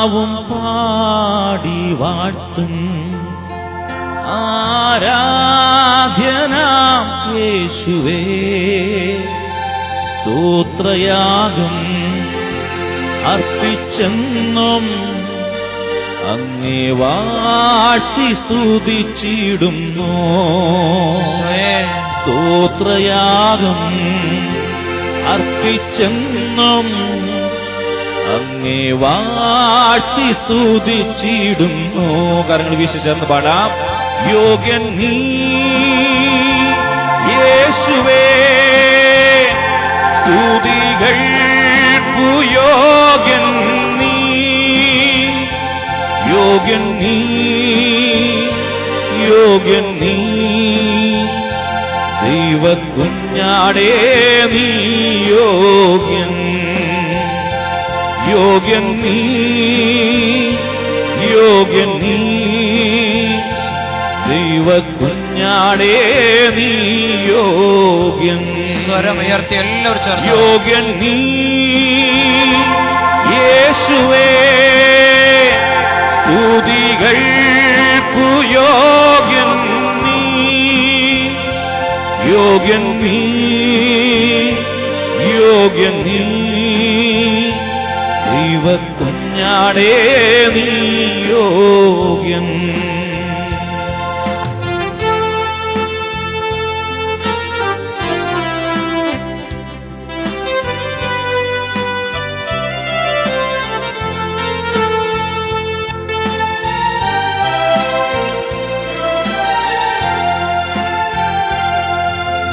നാവും പാടി വാഴ്ത്തും ആരാധ്യനാം യേശുവേ. സ്തോത്രയാഗം അർപ്പിച്ചെന്നും അങ്ങേ വാഴ്ത്തി സ്തുതിച്ചിടുന്നു. സ്തോത്രയാഗം അർപ്പിച്ചെന്നും അങ്ങേ വാഴ്ത്തി സ്തുതിച്ചിടുന്നു. കരങ്ങൾ വീശി ചേർന്ന് പാടാം. യോഗ്യൻ നീ യേശുവേ, സ്തുതികൾക്കു യോഗ്യൻ നീ. യോഗ്യൻ നീ, യോഗ്യൻ നീ, ദൈവകുഞ്ഞാടേ നീ യോഗ്യൻ. യോഗ്യൻ നീ, യോഗ്യൻ നീ, ദൈവകുഞ്ഞാടേ നീ യോഗ്യൻ. സ്വരമുയർത്തി എല്ലാവരും ചേർന്ന് യോഗ്യൻ നീ യേശുവേ, സ്തുതികൾക്കു യോഗ്യൻ നീ. യോഗ്യൻ നീ, യോഗ്യൻ നീ, ദൈവകുഞ്ഞാടേ നീ യോഗ്യൻ.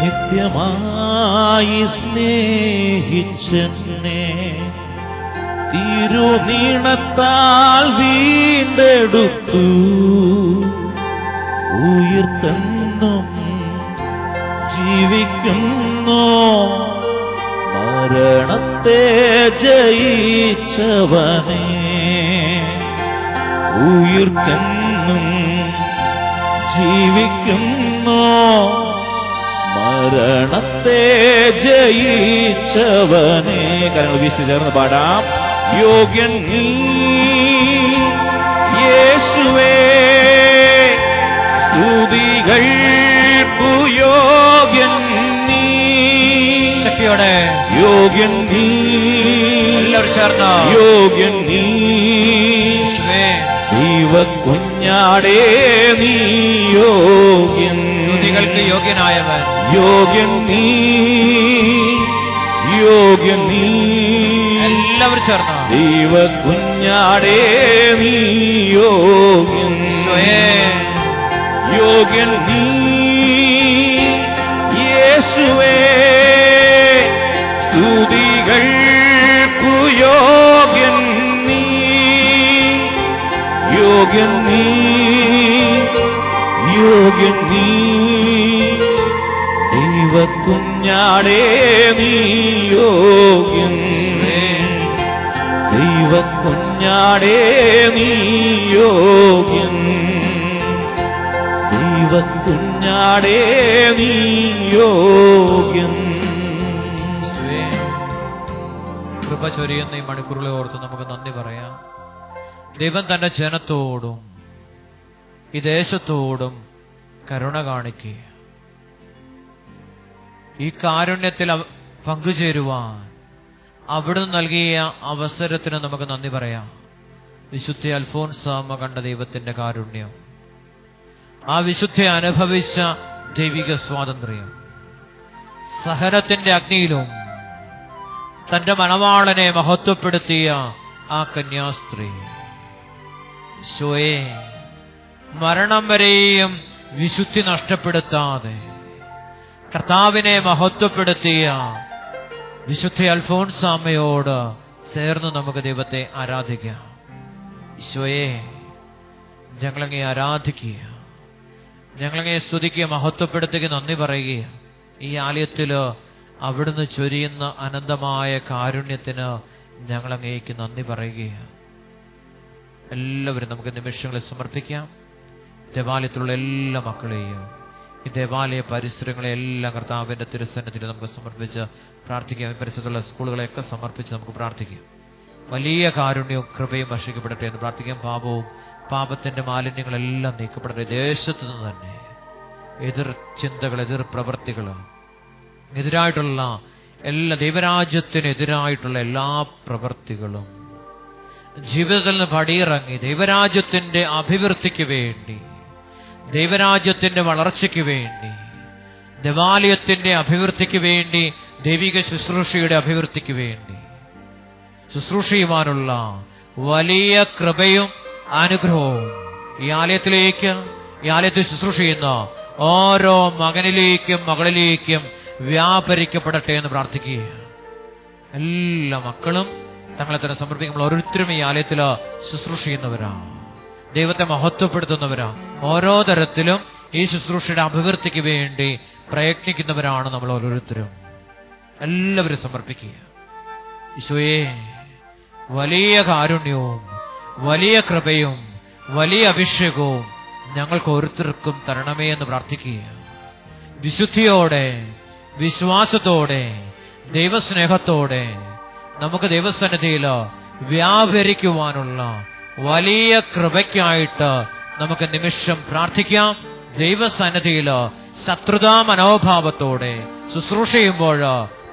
നിത്യമായി സ്നേഹിച്ചെന്നെ തിരുനീണത്താൽ വീണ്ടെടുത്തു. ഉയിർത്തെന്നും ജീവിക്കുന്നു, മരണത്തെ ജയിച്ചവനേ. ഉയിർത്തെന്നും ജീവിക്കുന്നു, മരണത്തെ ജയിച്ചവനേ. കരങ്ങൾ വീശി ചേർന്ന് പാടാം. യോഗ്യൻ നീ യേശുവേ, സ്തുതികൾക്കു യോഗ്യൻ നീ. ശക്തിയോടെ യോഗ്യൻ നീ, എല്ലാവരും ചേർന്ന് യോഗ്യൻ നീ, ദൈവകുഞ്ഞാടേ നീ യോഗ്യൻ. സ്തുതികൾക്ക് യോഗ്യനായവൻ. യോഗ്യൻ നീ, യോഗ്യൻ നീ, എല്ലാവരും ചേർന്ന് ദൈവകുഞ്ഞാടേ നീ യോഗ്യൻ. യോഗ്യൻ നീ യേശുവേ, സ്തുതികൾക്കു യോഗ്യൻ നീ. യോഗ്യൻ നീ, യോഗ്യൻ നീ, ദൈവകുഞ്ഞാടേ നീ യോഗ്യൻ. ദൈവകുഞ്ഞാടേ നീ യോഗ്യൻ. ദൈവകുഞ്ഞാടേ നീ യോഗ്യൻ. കൃപ ചൊരിയുന്ന ഈ മണിക്കൂറുകളെ ഓർത്ത് നമുക്ക് നന്ദി പറയാം. ദൈവം തന്റെ ജനത്തോടും ഈ ദേശത്തോടും കരുണ കാണിക്കുക. ഈ കാരുണ്യത്തിൽ പങ്കുചേരുവാൻ അവിടുന്ന് നൽകിയ അവസരത്തിന് നമുക്ക് നന്ദി പറയാം. വിശുദ്ധ അൽഫോൻസാമ്മ കണ്ട ദൈവത്തിന്റെ കാരുണ്യം, ആ വിശുദ്ധ അനുഭവിച്ച ദൈവിക സ്വാതന്ത്ര്യം, സഹനത്തിന്റെ അഗ്നിയിലും തന്റെ മണവാളനെ മഹത്വപ്പെടുത്തിയ ആ കന്യാസ്ത്രീ, ഈശോയെ, മരണം വരെയും വിശുദ്ധി നഷ്ടപ്പെടുത്താതെ കർത്താവിനെ മഹത്വപ്പെടുത്തിയ വിശുദ്ധ അൽഫോൻസാമ്മയോട് ചേർന്ന് നമുക്ക് ദൈവത്തെ ആരാധിക്കാം. ഈശോയെ, ഞങ്ങളങ്ങേ ആരാധിക്കുക, ഞങ്ങളങ്ങേ സ്തുതിക്കുക, മഹത്വപ്പെടുത്തുക, നന്ദി പറയുക. ഈ ആലയത്തില് അവിടുന്ന് ചൊരിയുന്ന അനന്തമായ കാരുണ്യത്തിന് ഞങ്ങളങ്ങേക്ക് നന്ദി പറയുകയാണ്. എല്ലാവരും നമുക്ക് നിമിഷങ്ങളെ സമർപ്പിക്കാം. ദേവാലയത്തിലുള്ള എല്ലാ മക്കളെയും ഈ ദേവാലയ പരിസരങ്ങളെല്ലാം കർത്താവിന്റെ തിരുസന്നിധിയിൽ നമുക്ക് സമർപ്പിച്ച് പ്രാർത്ഥിക്കാം. പരിസരത്തുള്ള സ്കൂളുകളെയൊക്കെ സമർപ്പിച്ച് നമുക്ക് പ്രാർത്ഥിക്കാം. വലിയ കാരുണ്യവും കൃപയും വർഷിക്കപ്പെടട്ടെ എന്ന് പ്രാർത്ഥിക്കാം. പാപത്തിന്റെ മാലിന്യങ്ങളെല്ലാം നീക്കപ്പെടട്ടെ. ദേശത്ത് നിന്ന് തന്നെ എതിർ ചിന്തകൾ, എതിർ പ്രവൃത്തികൾ, എതിരായിട്ടുള്ള എല്ലാ ദൈവരാജ്യത്തിനെതിരായിട്ടുള്ള എല്ലാ പ്രവൃത്തികളും ജീവിതത്തിൽ നിന്ന് പടിയിറങ്ങി ദൈവരാജ്യത്തിന്റെ അഭിവൃദ്ധിക്ക് വേണ്ടി, ദൈവരാജ്യത്തിന്റെ വളർച്ചയ്ക്ക് വേണ്ടി, ദേവാലയത്തിന്റെ അഭിവൃദ്ധിക്ക് വേണ്ടി, ദൈവിക ശുശ്രൂഷയുടെ അഭിവൃദ്ധിക്ക് വേണ്ടി ശുശ്രൂഷ ചെയ്യുവാനുള്ള വലിയ കൃപയും അനുഗ്രഹവും ഈ ആലയത്തിൽ ശുശ്രൂഷ ചെയ്യുന്ന ഓരോ മകനിലേക്കും മകളിലേക്കും വ്യാപരിക്കപ്പെടട്ടെ എന്ന് പ്രാർത്ഥിക്കുക. എല്ലാ മക്കളും തങ്ങളെ തന്നെ സമർപ്പിക്കുമ്പോൾ ഓരോരുത്തരും ഈ ആലയത്തിൽ ശുശ്രൂഷ ചെയ്യുന്നവരാണ്, ദൈവത്തെ മഹത്വപ്പെടുത്തുന്നവരാണ്. ഓരോ തരത്തിലും ഈ ശുശ്രൂഷയുടെ അഭിവൃദ്ധിക്ക് വേണ്ടി പ്രയത്നിക്കുന്നവരാണ് നമ്മൾ ഓരോരുത്തരും. എല്ലാവരും സമർപ്പിക്കുക. ഈശോയെ, വലിയ കാരുണ്യവും വലിയ കൃപയും വലിയ അഭിഷേകവും ഞങ്ങൾക്ക് ഓരോരുത്തർക്കും തരണമേ എന്ന് പ്രാർത്ഥിക്കുക. വിശുദ്ധിയോടെ, വിശ്വാസത്തോടെ, ദൈവസ്നേഹത്തോടെ നമുക്ക് ദൈവസന്നിധിയിൽ വ്യാപരിക്കുവാനുള്ള വലിയ കൃപയ്ക്കായിട്ട് നമുക്ക് നിമിഷം പ്രാർത്ഥിക്കാം. ദൈവസന്നിധിയിൽ ശത്രുതാ മനോഭാവത്തോടെ ശുശ്രൂഷ ചെയ്യുമ്പോൾ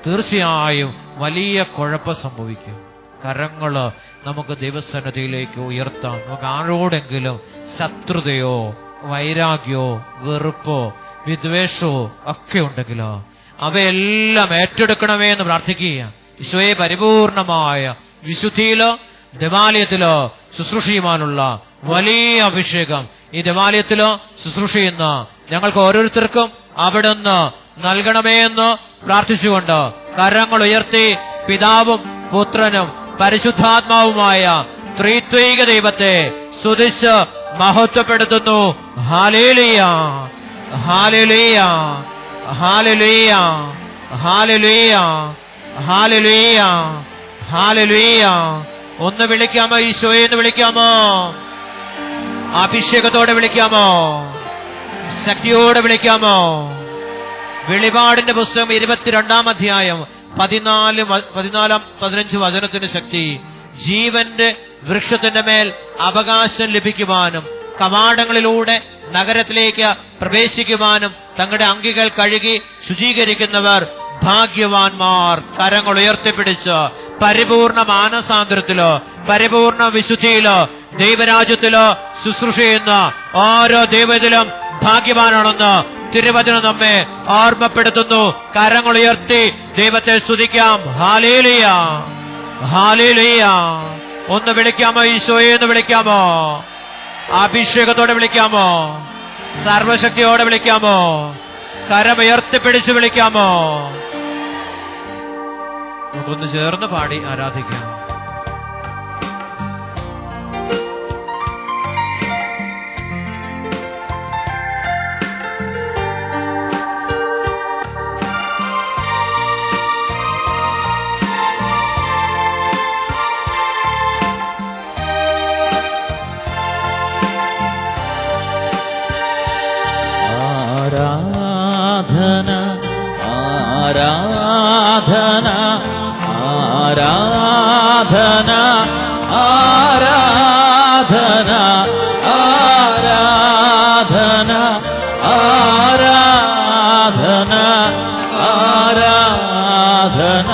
തീർച്ചയായും വലിയ കുഴപ്പം സംഭവിക്കും. കരങ്ങള് നമുക്ക് ദൈവസന്നിധിയിലേക്ക് ഉയർത്താം. നമുക്ക് ആരോടെങ്കിലും ശത്രുതയോ വൈരാഗ്യമോ വെറുപ്പോ വിദ്വേഷമോ ഒക്കെ ഉണ്ടെങ്കിൽ അവയെല്ലാം ഏറ്റെടുക്കണമേ എന്ന് പ്രാർത്ഥിക്കുക. ഈശോയെ, പരിപൂർണമായ വിശുദ്ധിയിലോ ദേവാലയത്തിലോ ശുശ്രൂഷ ചെയ്യുവാനുള്ള വലിയ അഭിഷേകം ഈ ദേവാലയത്തിലോ ശുശ്രൂഷ ചെയ്യുന്ന ഞങ്ങൾക്ക് ഓരോരുത്തർക്കും അവിടുന്ന് നൽകണമേ എന്ന് പ്രാർത്ഥിച്ചുകൊണ്ട് കരങ്ങൾ ഉയർത്തി പിതാവും പുത്രനും പരിശുദ്ധാത്മാവുമായ ത്രിത്വൈക ദൈവത്തെ സ്തുതിച്ച് മഹത്വപ്പെടുത്തുന്നു. ഹല്ലേലൂയ, ഹല്ലേലൂയ, ഹല്ലേലൂയ, ഹല്ലേലൂയ, ഹല്ലേലൂയ, ഹല്ലേലൂയ. ഒന്ന് വിളിക്കാമോ? ഈശോയെ എന്ന് വിളിക്കാമോ? അഭിഷേകത്തോടെ വിളിക്കാമോ? ശക്തിയോടെ വിളിക്കാമോ? വെളിപാടിന്റെ പുസ്തകം 22-ാം അധ്യായം 14-15 വചനത്തിന് ശക്തി. ജീവന്റെ വൃക്ഷത്തിന്റെ മേൽ അവകാശം ലഭിക്കുവാനും കവാടങ്ങളിലൂടെ നഗരത്തിലേക്ക് പ്രവേശിക്കുവാനും തങ്ങളുടെ അങ്കികൾ കഴുകി ശുചീകരിക്കുന്നവർ ഭാഗ്യവാന്മാർ. കരങ്ങൾ ഉയർത്തിപ്പിടിച്ച് പരിപൂർണ മാനസാന്തരത്തിലോ പരിപൂർണ വിശുദ്ധിയിലോ ദൈവരാജ്യത്തിലോ ശുശ്രൂഷ ചെയ്യുന്ന ഓരോ ദൈവത്തിലും ഭാഗ്യവാനാണെന്ന് തിരുവചനം നമ്മെ ഓർമ്മപ്പെടുത്തുന്നു. കരങ്ങൾ ഉയർത്തി ദൈവത്തെ സ്തുതിക്കാം. ഹല്ലേലൂയ, ഹല്ലേലൂയ. ഒന്ന് വിളിക്കാമോ? ഈശോയെ എന്ന് വിളിക്കാമോ? അഭിഷേകത്തോടെ വിളിക്കാമോ? സർവശക്തിയോടെ വിളിക്കാമോ? കരമുയർത്തിപ്പിടിച്ച് വിളിക്കാമോ? നമുക്കൊന്ന് ചേർന്ന് പാടി ആരാധിക്കാം. ആരാധന, ആരാധന, ആരാധന, ആരാധന, ആരാധന, ആരാധന, ആരാധന,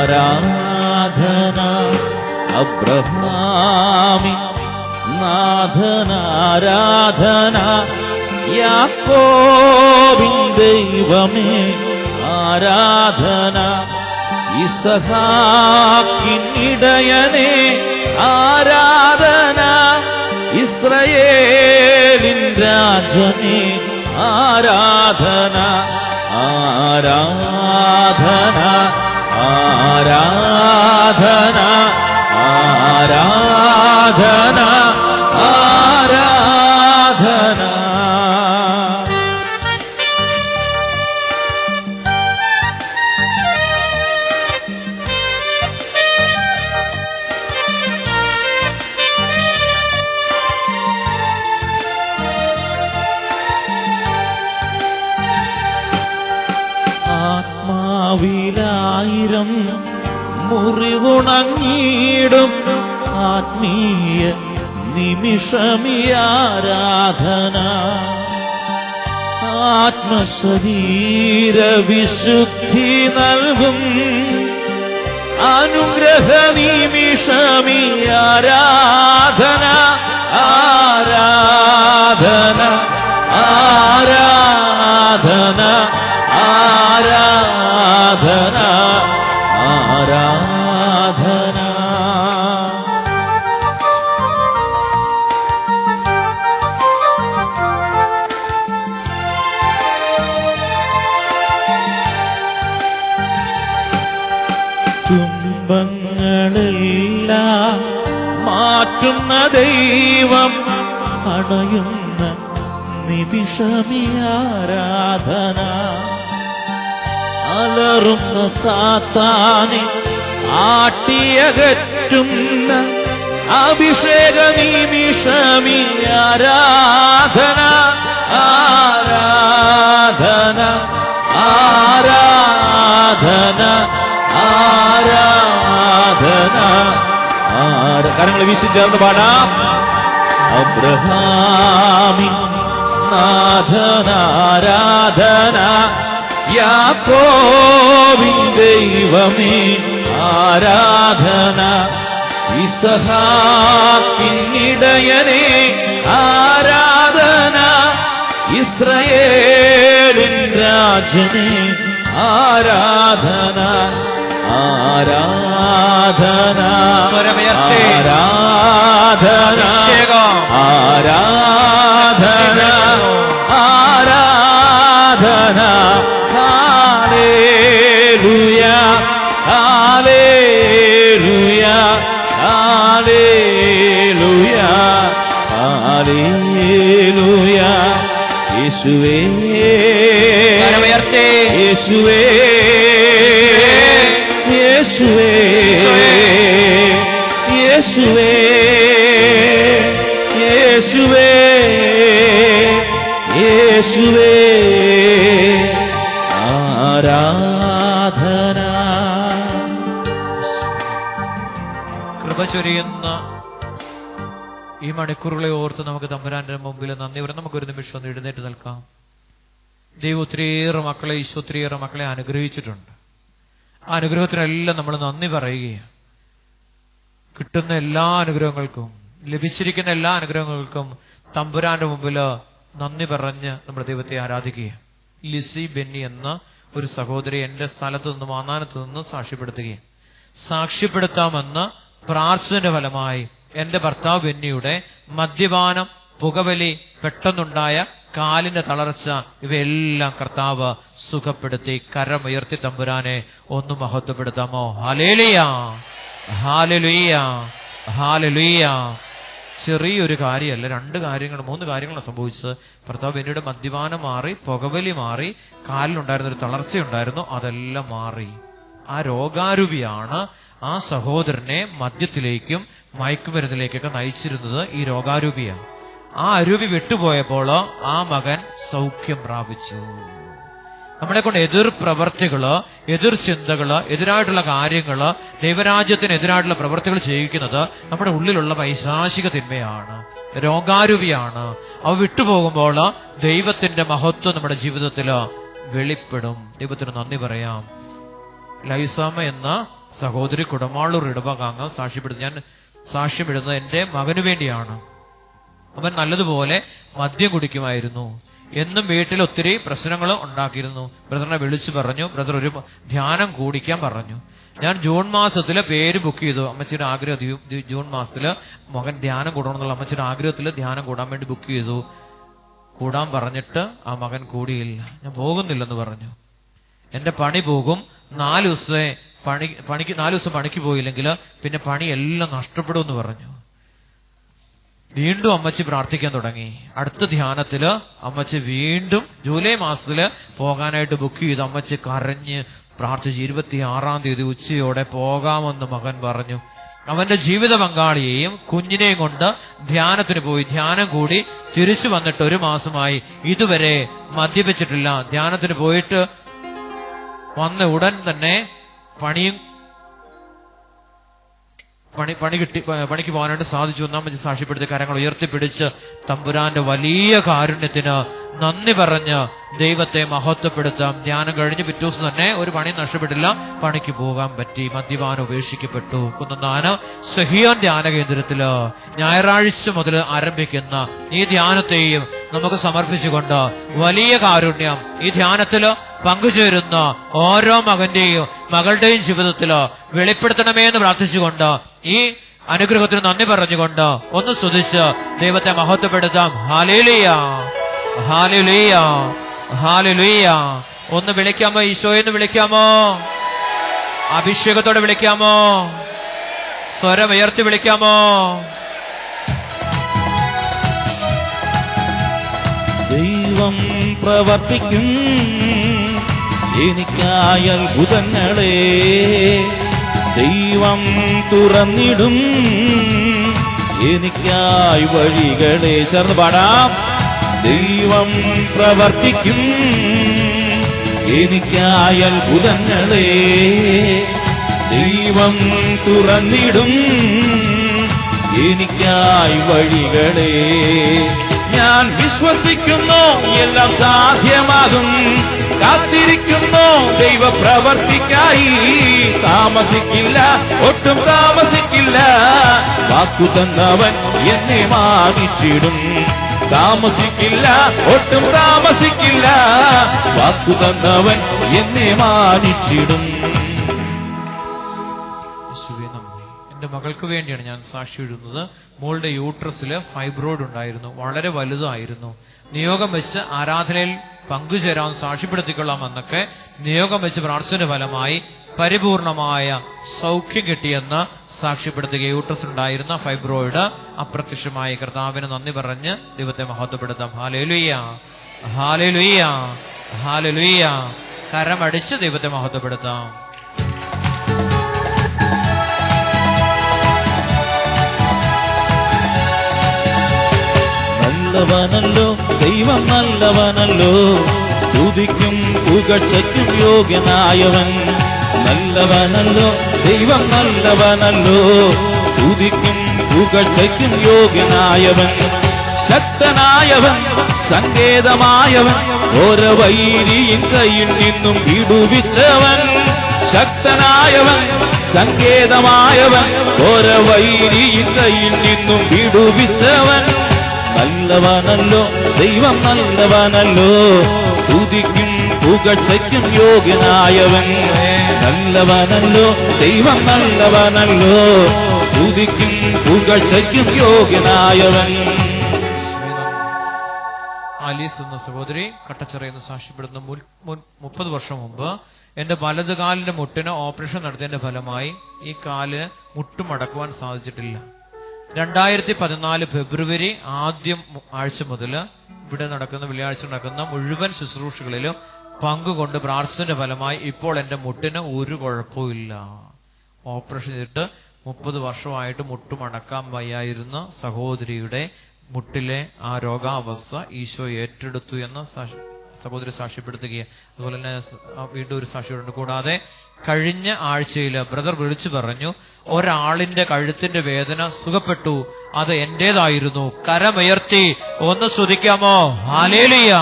ആരാധന. അബ്രഹാമി നാഥനാരാധന, യാക്കോബിൻ ദൈവമേ ആരാധന, ഇസഹാക്കിൻ ഇടയനേ ആരാധന, ഇസ്രായേലിൻ രാജനേ ആരാധന, ആരാധന, ആരാധന, ആരാധന, ആരാധന. ആത്മാവിലായിരം മുറിവുണങ്ങിയിടും ആത്മീയ നിമിഷമിയാരാധന. ആത്മശരീര വിശുദ്ധി നൽകും അനുഗ്രഹ നിമിഷമിയാരാധന. ആരാധന ആരാധന ആരാധന ആരാധന. തുമ്പങ്ങളെല്ലാം മാറ്റുന്ന ദൈവം അണയുന്ന നിമിഷമിയാരാധന. അലറുന്ന സാത്താനെ ആട്ടിയകറ്റുന്ന അഭിഷേക നിമിഷമിയാരാധന. ആരാധന ആരാധന ആരാധന. കരങ്ങൾ വീശി ചേർന്ന് പാടാം. അബ്രഹാമിൻ നാഥനാരാധന. യാക്കോബിൻ ദൈവമേ ആരാധന. ഇസഹാക്കിൻ ഇടയനേ ആരാധന. ഇസ്രായേലിൻ രാജനേ ആരാധന. ആരാധന ആരാധന ആരാധന ആരാധന. ഹല്ലേലൂയ ഹല്ലേലൂയ ഹല്ലേലൂയ ഹല്ലേലൂയ. യേശുവേ യേശുവേ യേശുവേ യേശുവേ യേശുവേ യേശുവേ ആരാധന. കൃപ ചൊരിയുന്ന ഈ മണിക്കൂറുകളെ ഓർത്ത് നമുക്ക് തമ്പുരാന്റെ മുമ്പിൽ നന്ദി പറയാം. നമുക്കൊരു നിമിഷം ഒന്ന് എഴുന്നേറ്റ് നിൽക്കാം. ദൈവം ഒത്തിരിയേറെ മക്കളെ, ഈശോ ഒത്തിരിയേറെ മക്കളെ അനുഗ്രഹിച്ചിട്ടുണ്ട്. ആ അനുഗ്രഹത്തിനെല്ലാം നമ്മൾ നന്ദി പറയുകയാണ്. കിട്ടുന്ന എല്ലാ അനുഗ്രഹങ്ങൾക്കും, ലഭിച്ചിരിക്കുന്ന എല്ലാ അനുഗ്രഹങ്ങൾക്കും തമ്പുരാന്റെ മുമ്പിൽ നന്ദി പറഞ്ഞ് നമ്മുടെ ദൈവത്തെ ആരാധിക്കുക. ലിസി ബെന്നി എന്ന ഒരു സഹോദരി എന്റെ സ്ഥലത്ത് നിന്ന്, മാന്നാനത്ത് നിന്ന് സാക്ഷ്യപ്പെടുത്താമെന്ന് പ്രാർത്ഥനയുടെ ഫലമായി എന്റെ ഭർത്താവ് ബെന്നിയുടെ മദ്യപാനം, പുകവലി, പെട്ടെന്നുണ്ടായ കാലിന്റെ തളർച്ച, ഇവയെല്ലാം കർത്താവ് സുഖപ്പെടുത്തി. കരമുയർത്തി തമ്പുരാനെ ഒന്ന് മഹത്വപ്പെടുത്താമോ? ഹല്ലേലൂയ ഹല്ലേലൂയ ഹല്ലേലൂയ. ചെറിയൊരു കാര്യമല്ല, 2 കാര്യങ്ങൾ 3 കാര്യങ്ങളാണ് സംഭവിച്ചത്. ഭർത്താവ് ബെന്നിയുടെ മദ്യപാനം മാറി, പുകവലി മാറി, കാലിലുണ്ടായിരുന്നൊരു തളർച്ചയുണ്ടായിരുന്നു, അതെല്ലാം മാറി. ആ രോഗാരൂപിയാണ് ആ സഹോദരനെ മദ്യത്തിലേക്കും മയക്കുമരുന്നിലേക്കൊക്കെ നയിച്ചിരുന്നത്. ഈ രോഗാരൂപിയാണ്. ആ അരൂപി വിട്ടുപോയപ്പോൾ ആ മകൻ സൗഖ്യം പ്രാപിച്ചു. നമ്മളെ കൊണ്ട് എതിർ പ്രവർത്തികള്, എതിർ ചിന്തകള്, എതിരായിട്ടുള്ള കാര്യങ്ങള്, ദൈവരാജ്യത്തിനെതിരായിട്ടുള്ള പ്രവർത്തികൾ ചെയ്യിക്കുന്നത് നമ്മുടെ ഉള്ളിലുള്ള പൈശാചിക തിന്മയാണ്, രോഗാരൂപിയാണ്. അവ വിട്ടുപോകുമ്പോൾ ദൈവത്തിന്റെ മഹത്വം നമ്മുടെ ജീവിതത്തിൽ വെളിപ്പെടും. ദൈവത്തിന് നന്ദി പറയാം. ലൈസാമ എന്ന സഹോദരി കുടമാളൂർ ഇടവകാംഗം സാക്ഷ്യപ്പെടുത്തി. ഞാൻ സാക്ഷ്യപ്പെടുന്നത് എന്റെ മകന് വേണ്ടിയാണ്. അവൻ നല്ലതുപോലെ മദ്യം കുടിക്കുമായിരുന്നു. എന്നും വീട്ടിൽ ഒത്തിരി പ്രശ്നങ്ങൾ ഉണ്ടാക്കിയിരുന്നു. ബ്രദറിനെ വിളിച്ചു പറഞ്ഞു, ബ്രദർ ഒരു ധ്യാനം കൂടിക്കാൻ പറഞ്ഞു. ഞാൻ ജൂൺ മാസത്തില് പേര് ബുക്ക് ചെയ്തു. അമ്മച്ചിയുടെ ആഗ്രഹം, ജൂൺ മാസത്തില് മകൻ ധ്യാനം കൂടണമെന്നുള്ള അമ്മച്ചിയുടെ ആഗ്രഹത്തിൽ ധ്യാനം കൂടാൻ വേണ്ടി ബുക്ക് ചെയ്തു. കൂടാൻ പറഞ്ഞിട്ട് ആ മകൻ കൂടിയില്ല. ഞാൻ പോകുന്നില്ലെന്ന് പറഞ്ഞു. എന്റെ പണി പോകും, 4 ദിവസം പണിക്ക് പോയില്ലെങ്കിൽ പിന്നെ പണിയെല്ലാം നഷ്ടപ്പെടുമെന്ന് പറഞ്ഞു. വീണ്ടും അമ്മച്ചി പ്രാർത്ഥിക്കാൻ തുടങ്ങി. അടുത്ത ധ്യാനത്തില് അമ്മച്ചി വീണ്ടും ജൂലൈ മാസത്തില് പോകാനായിട്ട് ബുക്ക് ചെയ്തു. അമ്മച്ചി കരഞ്ഞ് പ്രാർത്ഥിച്ച് 26-ാം തീയതി ഉച്ചയോടെ പോകാമെന്ന് മകൻ പറഞ്ഞു. അവന്റെ ജീവിത പങ്കാളിയെയും കുഞ്ഞിനെയും കൊണ്ട് ധ്യാനത്തിന് പോയി. ധ്യാനം കൂടി തിരിച്ചു വന്നിട്ട് 1 മാസമായി. ഇതുവരെ മദ്യപിച്ചിട്ടില്ല. ധ്യാനത്തിന് പോയിട്ട് വന്ന ഉടൻ തന്നെ പണിയും പണിക്ക് പോകാനായിട്ട് സാധിച്ചു. ഒന്നാമത് സാക്ഷ്യപ്പെടുത്തി കരങ്ങൾ ഉയർത്തിപ്പിടിച്ച് തമ്പുരാന്റെ വലിയ കാരുണ്യത്തിന് നന്ദി പറഞ്ഞ് ദൈവത്തെ മഹത്വപ്പെടുത്താം. ധ്യാനം കഴിഞ്ഞ് പിറ്റേ ദിവസം തന്നെ ഒരു പണി നഷ്ടപ്പെട്ടില്ല, പണിക്ക് പോകാൻ പറ്റി. മദ്യപാനം ഉപേക്ഷിക്കപ്പെട്ടു. കുന്നന്താനം സഹിയോൻ ധ്യാന കേന്ദ്രത്തില് ഞായറാഴ്ച മുതൽ ആരംഭിക്കുന്ന ഈ ധ്യാനത്തെയും നമുക്ക് സമർപ്പിച്ചുകൊണ്ട് വലിയ കാരുണ്യം ഈ ധ്യാനത്തില് പങ്കുചേരുന്ന ഓരോ മകന്റെയും മകളുടെയും ജീവിതത്തില് വെളിപ്പെടുത്തണമേ എന്ന് പ്രാർത്ഥിച്ചുകൊണ്ട് ഈ അനുഗ്രഹത്തിന് നന്ദി പറഞ്ഞുകൊണ്ട് ഒന്ന് സ്തുതിച്ച് ദൈവത്തെ മഹത്വപ്പെടുത്താം. ഹല്ലേലൂയ, ഹല്ലേലൂയ, ഹല്ലേലൂയ. ഒന്ന് വിളിക്കാമോ? ഈശോയെന്ന് വിളിക്കാമോ? അഭിഷേകത്തോടെ വിളിക്കാമോ? സ്വരം ഉയർത്തി വിളിക്കാമോ? ദൈവം പ്രവർത്തിക്കും എനിക്കായ അത്ഭുതങ്ങളെ, ദൈവം തുറന്നിടും എനിക്കായി വഴികളെ. ചേർന്ന് പാടാം. ദൈവം പ്രവർത്തിക്കും എനിക്കായ അത്ഭുതങ്ങളെ, ദൈവം തുറന്നിടും എനിക്കായി വഴികളെ. ഞാൻ വിശ്വസിക്കുന്നു എല്ലാം സാധ്യമാകും, കാത്തിരിക്കുന്നു ദൈവപ്രവർത്തിക്കായി. താമസിക്കില്ല, ഒട്ടും താമസിക്കില്ല, വാക്കു തന്നവൻ എന്നെ മാനിച്ചിടും. താമസിക്കില്ല, ഒട്ടും താമസിക്കില്ല, വാക്കു തന്നവൻ എന്നെ മാനിച്ചിടും. എന്റെ മകൾക്ക് വേണ്ടിയാണ് ഞാൻ സാക്ഷി എഴുതുന്നത്. മോളുടെ യൂട്രസില് ഫൈബ്രോയിഡ് ഉണ്ടായിരുന്നു, വളരെ വലുതായിരുന്നു. നിയോഗം വെച്ച് ആരാധനയിൽ പങ്കുചേരാൻ സാക്ഷ്യപ്പെടുത്തിക്കൊള്ളാമെന്നൊക്കെ നിയോഗം വെച്ച് പ്രാർത്ഥന ഫലമായി പരിപൂർണമായ സൗഖ്യം കിട്ടിയെന്ന് സാക്ഷ്യപ്പെടുത്തുക. യൂട്രസ് ഉണ്ടായിരുന്ന ഫൈബ്രോയിഡ് അപ്രത്യക്ഷമായി. കർത്താവിന് നന്ദി പറഞ്ഞ് ദൈവത്തെ മഹത്വപ്പെടുത്താം. ഹല്ലേലൂയ, ഹല്ലേലൂയ, ഹല്ലേലൂയ. കരമടിച്ച് ദൈവത്തെ മഹത്വപ്പെടുത്താം. നല്ലവനല്ലോ ദൈവം, നല്ലവനല്ലോ, സ്തുതിക്കും പുകഴ്ചയ്ക്കും യോഗ്യനായവൻ. നല്ലവനല്ലോ ദൈവം, നല്ലവനല്ലോ, സ്തുതിക്കും പുകഴ്ചയ്ക്കും യോഗ്യനായവൻ. ശക്തനായവൻ, സങ്കേതമായവൻ, ഓരോ വൈരിயின் കയ്യിൽ നിന്നും വിടുവിച്ചവൻ. ശക്തനായവൻ, സങ്കേതമായവൻ, ഓരോ വൈരിயின் കയ്യിൽ നിന്നും വിടുവിച്ചവൻ. നല്ലവനല്ലോ ദൈവം, നല്ലവനല്ലോ, സ്തുതിക്കും പുകഴ്ചയ്ക്കും യോഗ്യനായവൻ. നല്ലവനല്ലോ ദൈവം, നല്ലവനല്ലോ, സ്തുതിക്കും പുകഴ്ചയ്ക്കും യോഗ്യനായവൻ. ആലീസ് എന്ന സഹോദരി കട്ടച്ചിറയെന്ന് സാക്ഷ്യപ്പെടുന്ന 30 വർഷം മുമ്പ് എന്റെ വലത് കാലിന്റെ മുട്ടിന് ഓപ്പറേഷൻ നടത്തിയതിന്റെ ഫലമായി ഈ കാല് മുട്ടുമടക്കുവാൻ സാധിച്ചിട്ടില്ല. 2014 ഫെബ്രുവരി ആദ്യം ആഴ്ച മുതൽ ഇവിടെ നടക്കുന്ന വെള്ളിയാഴ്ച നടക്കുന്ന മുഴുവൻ ശുശ്രൂഷകളിലും പങ്കുകൊണ്ട് പ്രാർത്ഥനയുടെ ഫലമായി ഇപ്പോൾ എന്റെ മുട്ടിന് ഒരു കുഴപ്പമില്ല. ഓപ്പറേഷൻ ചെയ്തിട്ട് 30 വർഷമായിട്ട് മുട്ടുമടക്കാൻ വയ്യായിരുന്ന സഹോദരിയുടെ മുട്ടിലെ ആ രോഗാവസ്ഥ ഈശോ ഏറ്റെടുത്തു എന്ന് സഹോദരി സാക്ഷ്യപ്പെടുത്തുകയാണ്. അതുപോലെ തന്നെ വീണ്ടും ഒരു സാക്ഷ്യമുണ്ട്. കൂടാതെ കഴിഞ്ഞ ആഴ്ചയില് ബ്രദർ വിളിച്ചു പറഞ്ഞു, ഒരാളിന്റെ കഴുത്തിന്റെ വേദന സുഖപ്പെട്ടു, അത് എന്റേതായിരുന്നു. കരമുയർത്തി ഒന്ന് സ്തുതിക്കാമോ? ഹല്ലേലൂയ,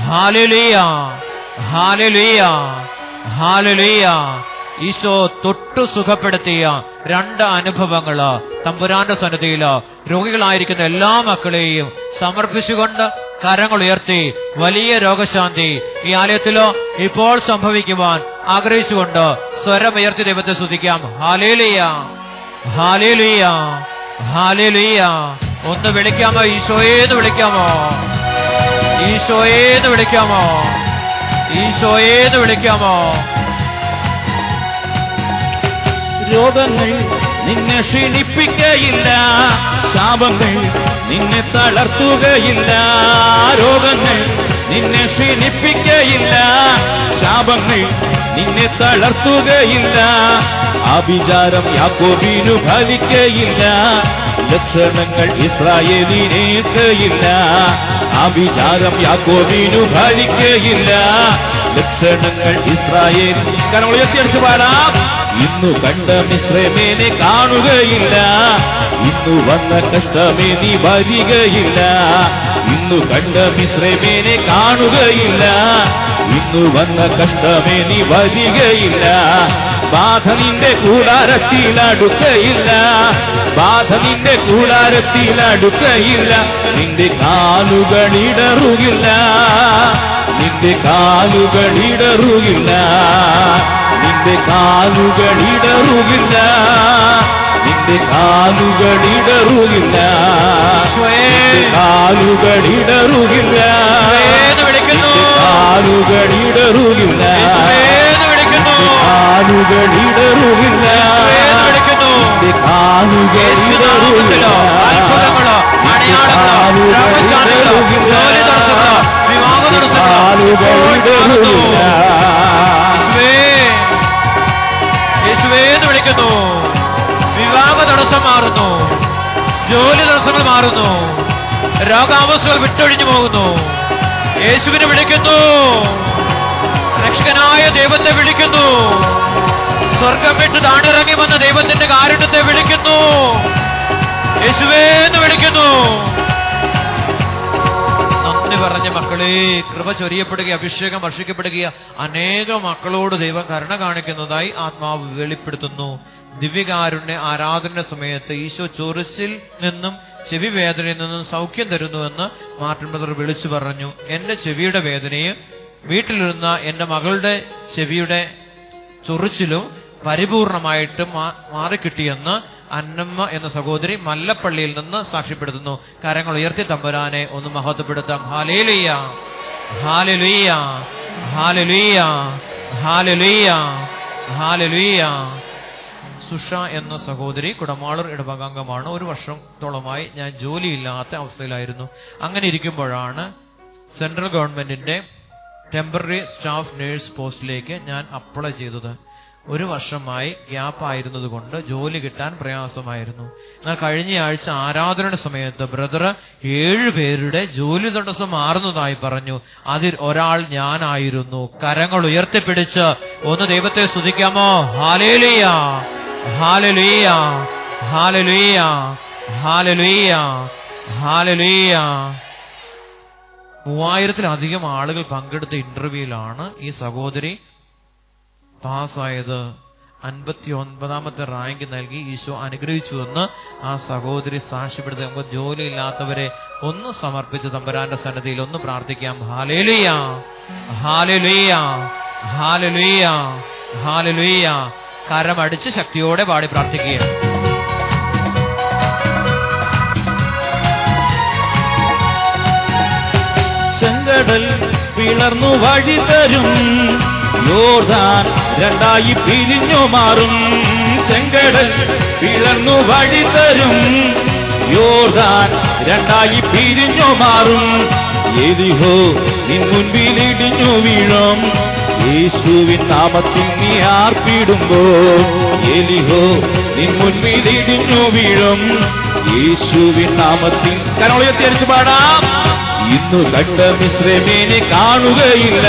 ഹല്ലേലൂയ, ഹല്ലേലൂയ, ഹല്ലേലൂയ. ഈശോ തൊട്ടു സുഖപ്പെടുത്തിയ 2 അനുഭവങ്ങള് തമ്പുരാന്റെ സന്നിധിയില് രോഗികളായിരിക്കുന്ന എല്ലാ മക്കളെയും സമർപ്പിച്ചുകൊണ്ട് കരങ്ങൾ ഉയർത്തി വലിയ രോഗശാന്തി ഈ ആലയത്തിലോ ഇപ്പോൾ സംഭവിക്കുവാൻ ആഗ്രഹിച്ചുകൊണ്ട് സ്വരമുയർത്തി ദൈവത്തെ സ്തുതിക്കാം. ഹല്ലേലൂയ, ഹല്ലേലൂയ, ഹല്ലേലൂയ. ഒന്ന് വിളിക്കാമോ? ഈശോയേന്ന് വിളിക്കാമോ? ഈശോയേന്ന് വിളിക്കാമോ? ഈശോയേന്ന് വിളിക്കാമോ? രോഗങ്ങൾ നിന്നെ ക്ഷീണിപ്പിക്കയില്ല, ശാപങ്ങൾ നിന്നെ തളർത്തുകയില്ല. രോഗങ്ങൾ നിന്നെ ക്ഷീണിപ്പിക്കയില്ല, ശാപങ്ങൾ നിന്നെ തളർത്തുകയില്ല. ആഭിചാരം യാക്കോബിനു ഫലിക്കയില്ല, ലക്ഷണങ്ങൾ ഇസ്രായേലിനേൽക്കയില്ല. ആഭിചാരം യാക്കോബിനു ഫലിക്കയില്ല, ലക്ഷണങ്ങൾ ഇസ്രായേൽ. കരങ്ങൾ ഉയർത്തിയടിച്ചു പാടാം. ഇന്നു കണ്ട മിസ്രൈമിനെ കാണുകയില്ല, ഇന്നു വന്ന കഷ്ടമേ നീ വരികയില്ല. ഇന്നു കണ്ട മിസ്രൈമിനെ കാണുകയില്ല, ഇന്നു വന്ന കഷ്ടമേ നീ വരികയില്ല. ബാധ നിന്റെ കൂടാരത്തിൽ അടുക്കയില്ല, ബാധ നിന്റെ കൂടാരത്തിൽ അടുക്കയില്ല. നിന്റെ കാലുകളിടറുകില്ല, നിന്റെ കാലുകളിടറുകില്ല, നിന്റെ കാലുകളിടറുകില്ല, നിന്റെ കാലുകളിടറുകില്ല, നിന്റെ കാലുകളിടറുകില്ല, നിന്റെ കാലുകളിടറുകില്ല, കാലുകളിടറുകില്ല, നിന്റെ കാലുകളിടറുകില്ല, യേശുവേന്ന് വിളിക്കുന്നു. വിവാഹ തടസ്സം മാറുന്നു, ജോലി തടസ്സങ്ങൾ മാറുന്നു, രോഗാവസ്ഥകൾ വിട്ടൊഴിഞ്ഞു പോകുന്നു. യേശുവിനെ വിളിക്കുന്നു, രക്ഷകനായ ദൈവത്തെ വിളിക്കുന്നു, സ്വർഗം വിട്ട് താണിറങ്ങി വന്ന ദൈവത്തിന്റെ കാരുണ്യത്തെ വിളിക്കുന്നു. യേശുവേന്ന് വിളിക്കുന്നു. നന്ദി പറഞ്ഞ മക്കളെ, കൃപ ചൊരിയപ്പെടുകയും അഭിഷേകം വർഷിക്കപ്പെടുകയും അനേക മക്കളോട് ദൈവം കരുണ കാണിക്കുന്നതായി ആത്മാവ് വെളിപ്പെടുത്തുന്നു. ദിവ്യകാരുണ്യ ആരാധന സമയത്ത് ഈശോ ചൊറിച്ചിൽ നിന്നും ചെവി വേദനയിൽ നിന്നും സൗഖ്യം തരുന്നുവെന്ന് മാർട്ടിൻ ബ്രദർ വിളിച്ചു പറഞ്ഞു. എന്റെ ചെവിയുടെ വേദനയും വീട്ടിലിരുന്ന എന്റെ മകളുടെ ചെവിയുടെ ചൊറിച്ചിലും പരിപൂർണമായിട്ട് മാറിക്കിട്ടിയെന്ന് അന്നമ്മ എന്ന സഹോദരി മല്ലപ്പള്ളിയിൽ നിന്ന് സാക്ഷ്യപ്പെടുത്തുന്നു. കരങ്ങൾ ഉയർത്തി തമ്പുരാനെ ഒന്ന് മഹത്വപ്പെടുത്താം. ഹല്ലേലൂയ, ഹല്ലേലൂയ, ഹല്ലേലൂയ, ഹല്ലേലൂയ, ഹല്ലേലൂയ. സുഷ എന്ന സഹോദരി കുടമാളൂർ ഇടവകാംഗമാണ്. 1 വർഷത്തോളമായി ഞാൻ ജോലിയില്ലാത്ത അവസ്ഥയിലായിരുന്നു. അങ്ങനെ ഇരിക്കുമ്പോഴാണ് സെൻട്രൽ ഗവൺമെന്റിന്റെ ടെമ്പററി സ്റ്റാഫ് നേഴ്സ് പോസ്റ്റിലേക്ക് ഞാൻ അപ്ലൈ ചെയ്തത്. 1 വർഷമായി ഗ്യാപ്പ് ആയിരുന്നത് കൊണ്ട് ജോലി കിട്ടാൻ പ്രയാസമായിരുന്നു. എന്നാൽ കഴിഞ്ഞ ആഴ്ച ആരാധന സമയത്ത് ബ്രദർ 7 പേരുടെ ജോലി തടസ്സം മാറുന്നതായി പറഞ്ഞു. അതിൽ ഒരാൾ ഞാനായിരുന്നു. കരങ്ങൾ ഉയർത്തിപ്പിടിച്ച് ഒന്ന് ദൈവത്തെ സ്തുതിക്കാമോ? ഹല്ലേലൂയ, ഹല്ലേലൂയ, ഹല്ലേലൂയ, ഹല്ലേലൂയ, ഹല്ലേലൂയ. 3000-ലധികം ആളുകൾ പങ്കെടുത്ത ഇന്റർവ്യൂവിലാണ് ഈ സഹോദരി പാസ്സായത്. 59ാമത്തെ റാങ്ക് നൽകി ഈശോ അനുഗ്രഹിച്ചുവെന്ന് ആ സഹോദരി സാക്ഷ്യപ്പെടുത്തി. നമുക്ക് ജോലിയില്ലാത്തവരെ ഒന്ന് സമർപ്പിച്ച് തമ്പുരാന്റെ സന്നിധിയിൽ ഒന്ന് പ്രാർത്ഥിക്കാം. ഹല്ലേലൂയ, ഹല്ലേലൂയ, ഹല്ലേലൂയ, ഹല്ലേലൂയ. കരമടിച്ച് ശക്തിയോടെ പാടി പ്രാർത്ഥിക്കുക. ചെങ്കടൽ പിളർന്നു വഴി തരും, യോർദാൻ രണ്ടായി പിരിഞ്ഞു മാറും. ചെങ്കടൽ പിളർന്നു വഴി തരും, യോർദാൻ രണ്ടായി പിരിഞ്ഞു മാറും. യെരിഹോ നിൻ മുൻപിൽ ഇടിഞ്ഞു വീഴും, യേശുവിൻ നാമത്തിൽ നീ ആർപ്പിടുമ്പോൾ. യെരിഹോ നിൻ മുൻപിൽ ഇടിഞ്ഞു വീഴും, യേശുവിൻ നാമത്തിൽ. കരങ്ങളുയർത്തി അടിച്ചു പാടാം. ഇന്നു കണ്ട മിസ്രൈമിനെ കാണുകയില്ല,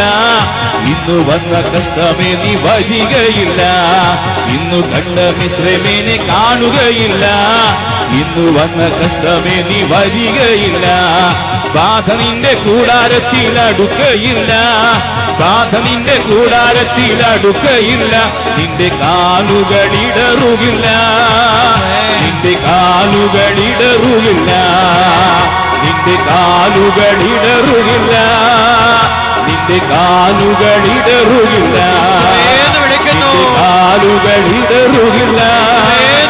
ഇന്നു വന്ന കഷ്ടമേ നീ വരികയില്ല. ഇന്നു കണ്ട മിസ്രൈമിനെ കാണുകയില്ല, ഇന്നു വന്ന കഷ്ടമേ നീ വരികയില്ല. ബാധ നിന്റെ കൂടാരത്തിൽ അടുക്കയില്ല, ബാധ നിന്റെ കൂടാരത്തിൽ അടുക്കയില്ല. നിന്റെ കാലുകളിടറുകില്ല, നിന്റെ കാലുകളിടറുകില്ല, നിന്റെ കാലുകളിടറുകില്ല, നിന്റെ കാലുകളിടറുകില്ല, നിന്റെ കാലുകളിടറുകില്ല,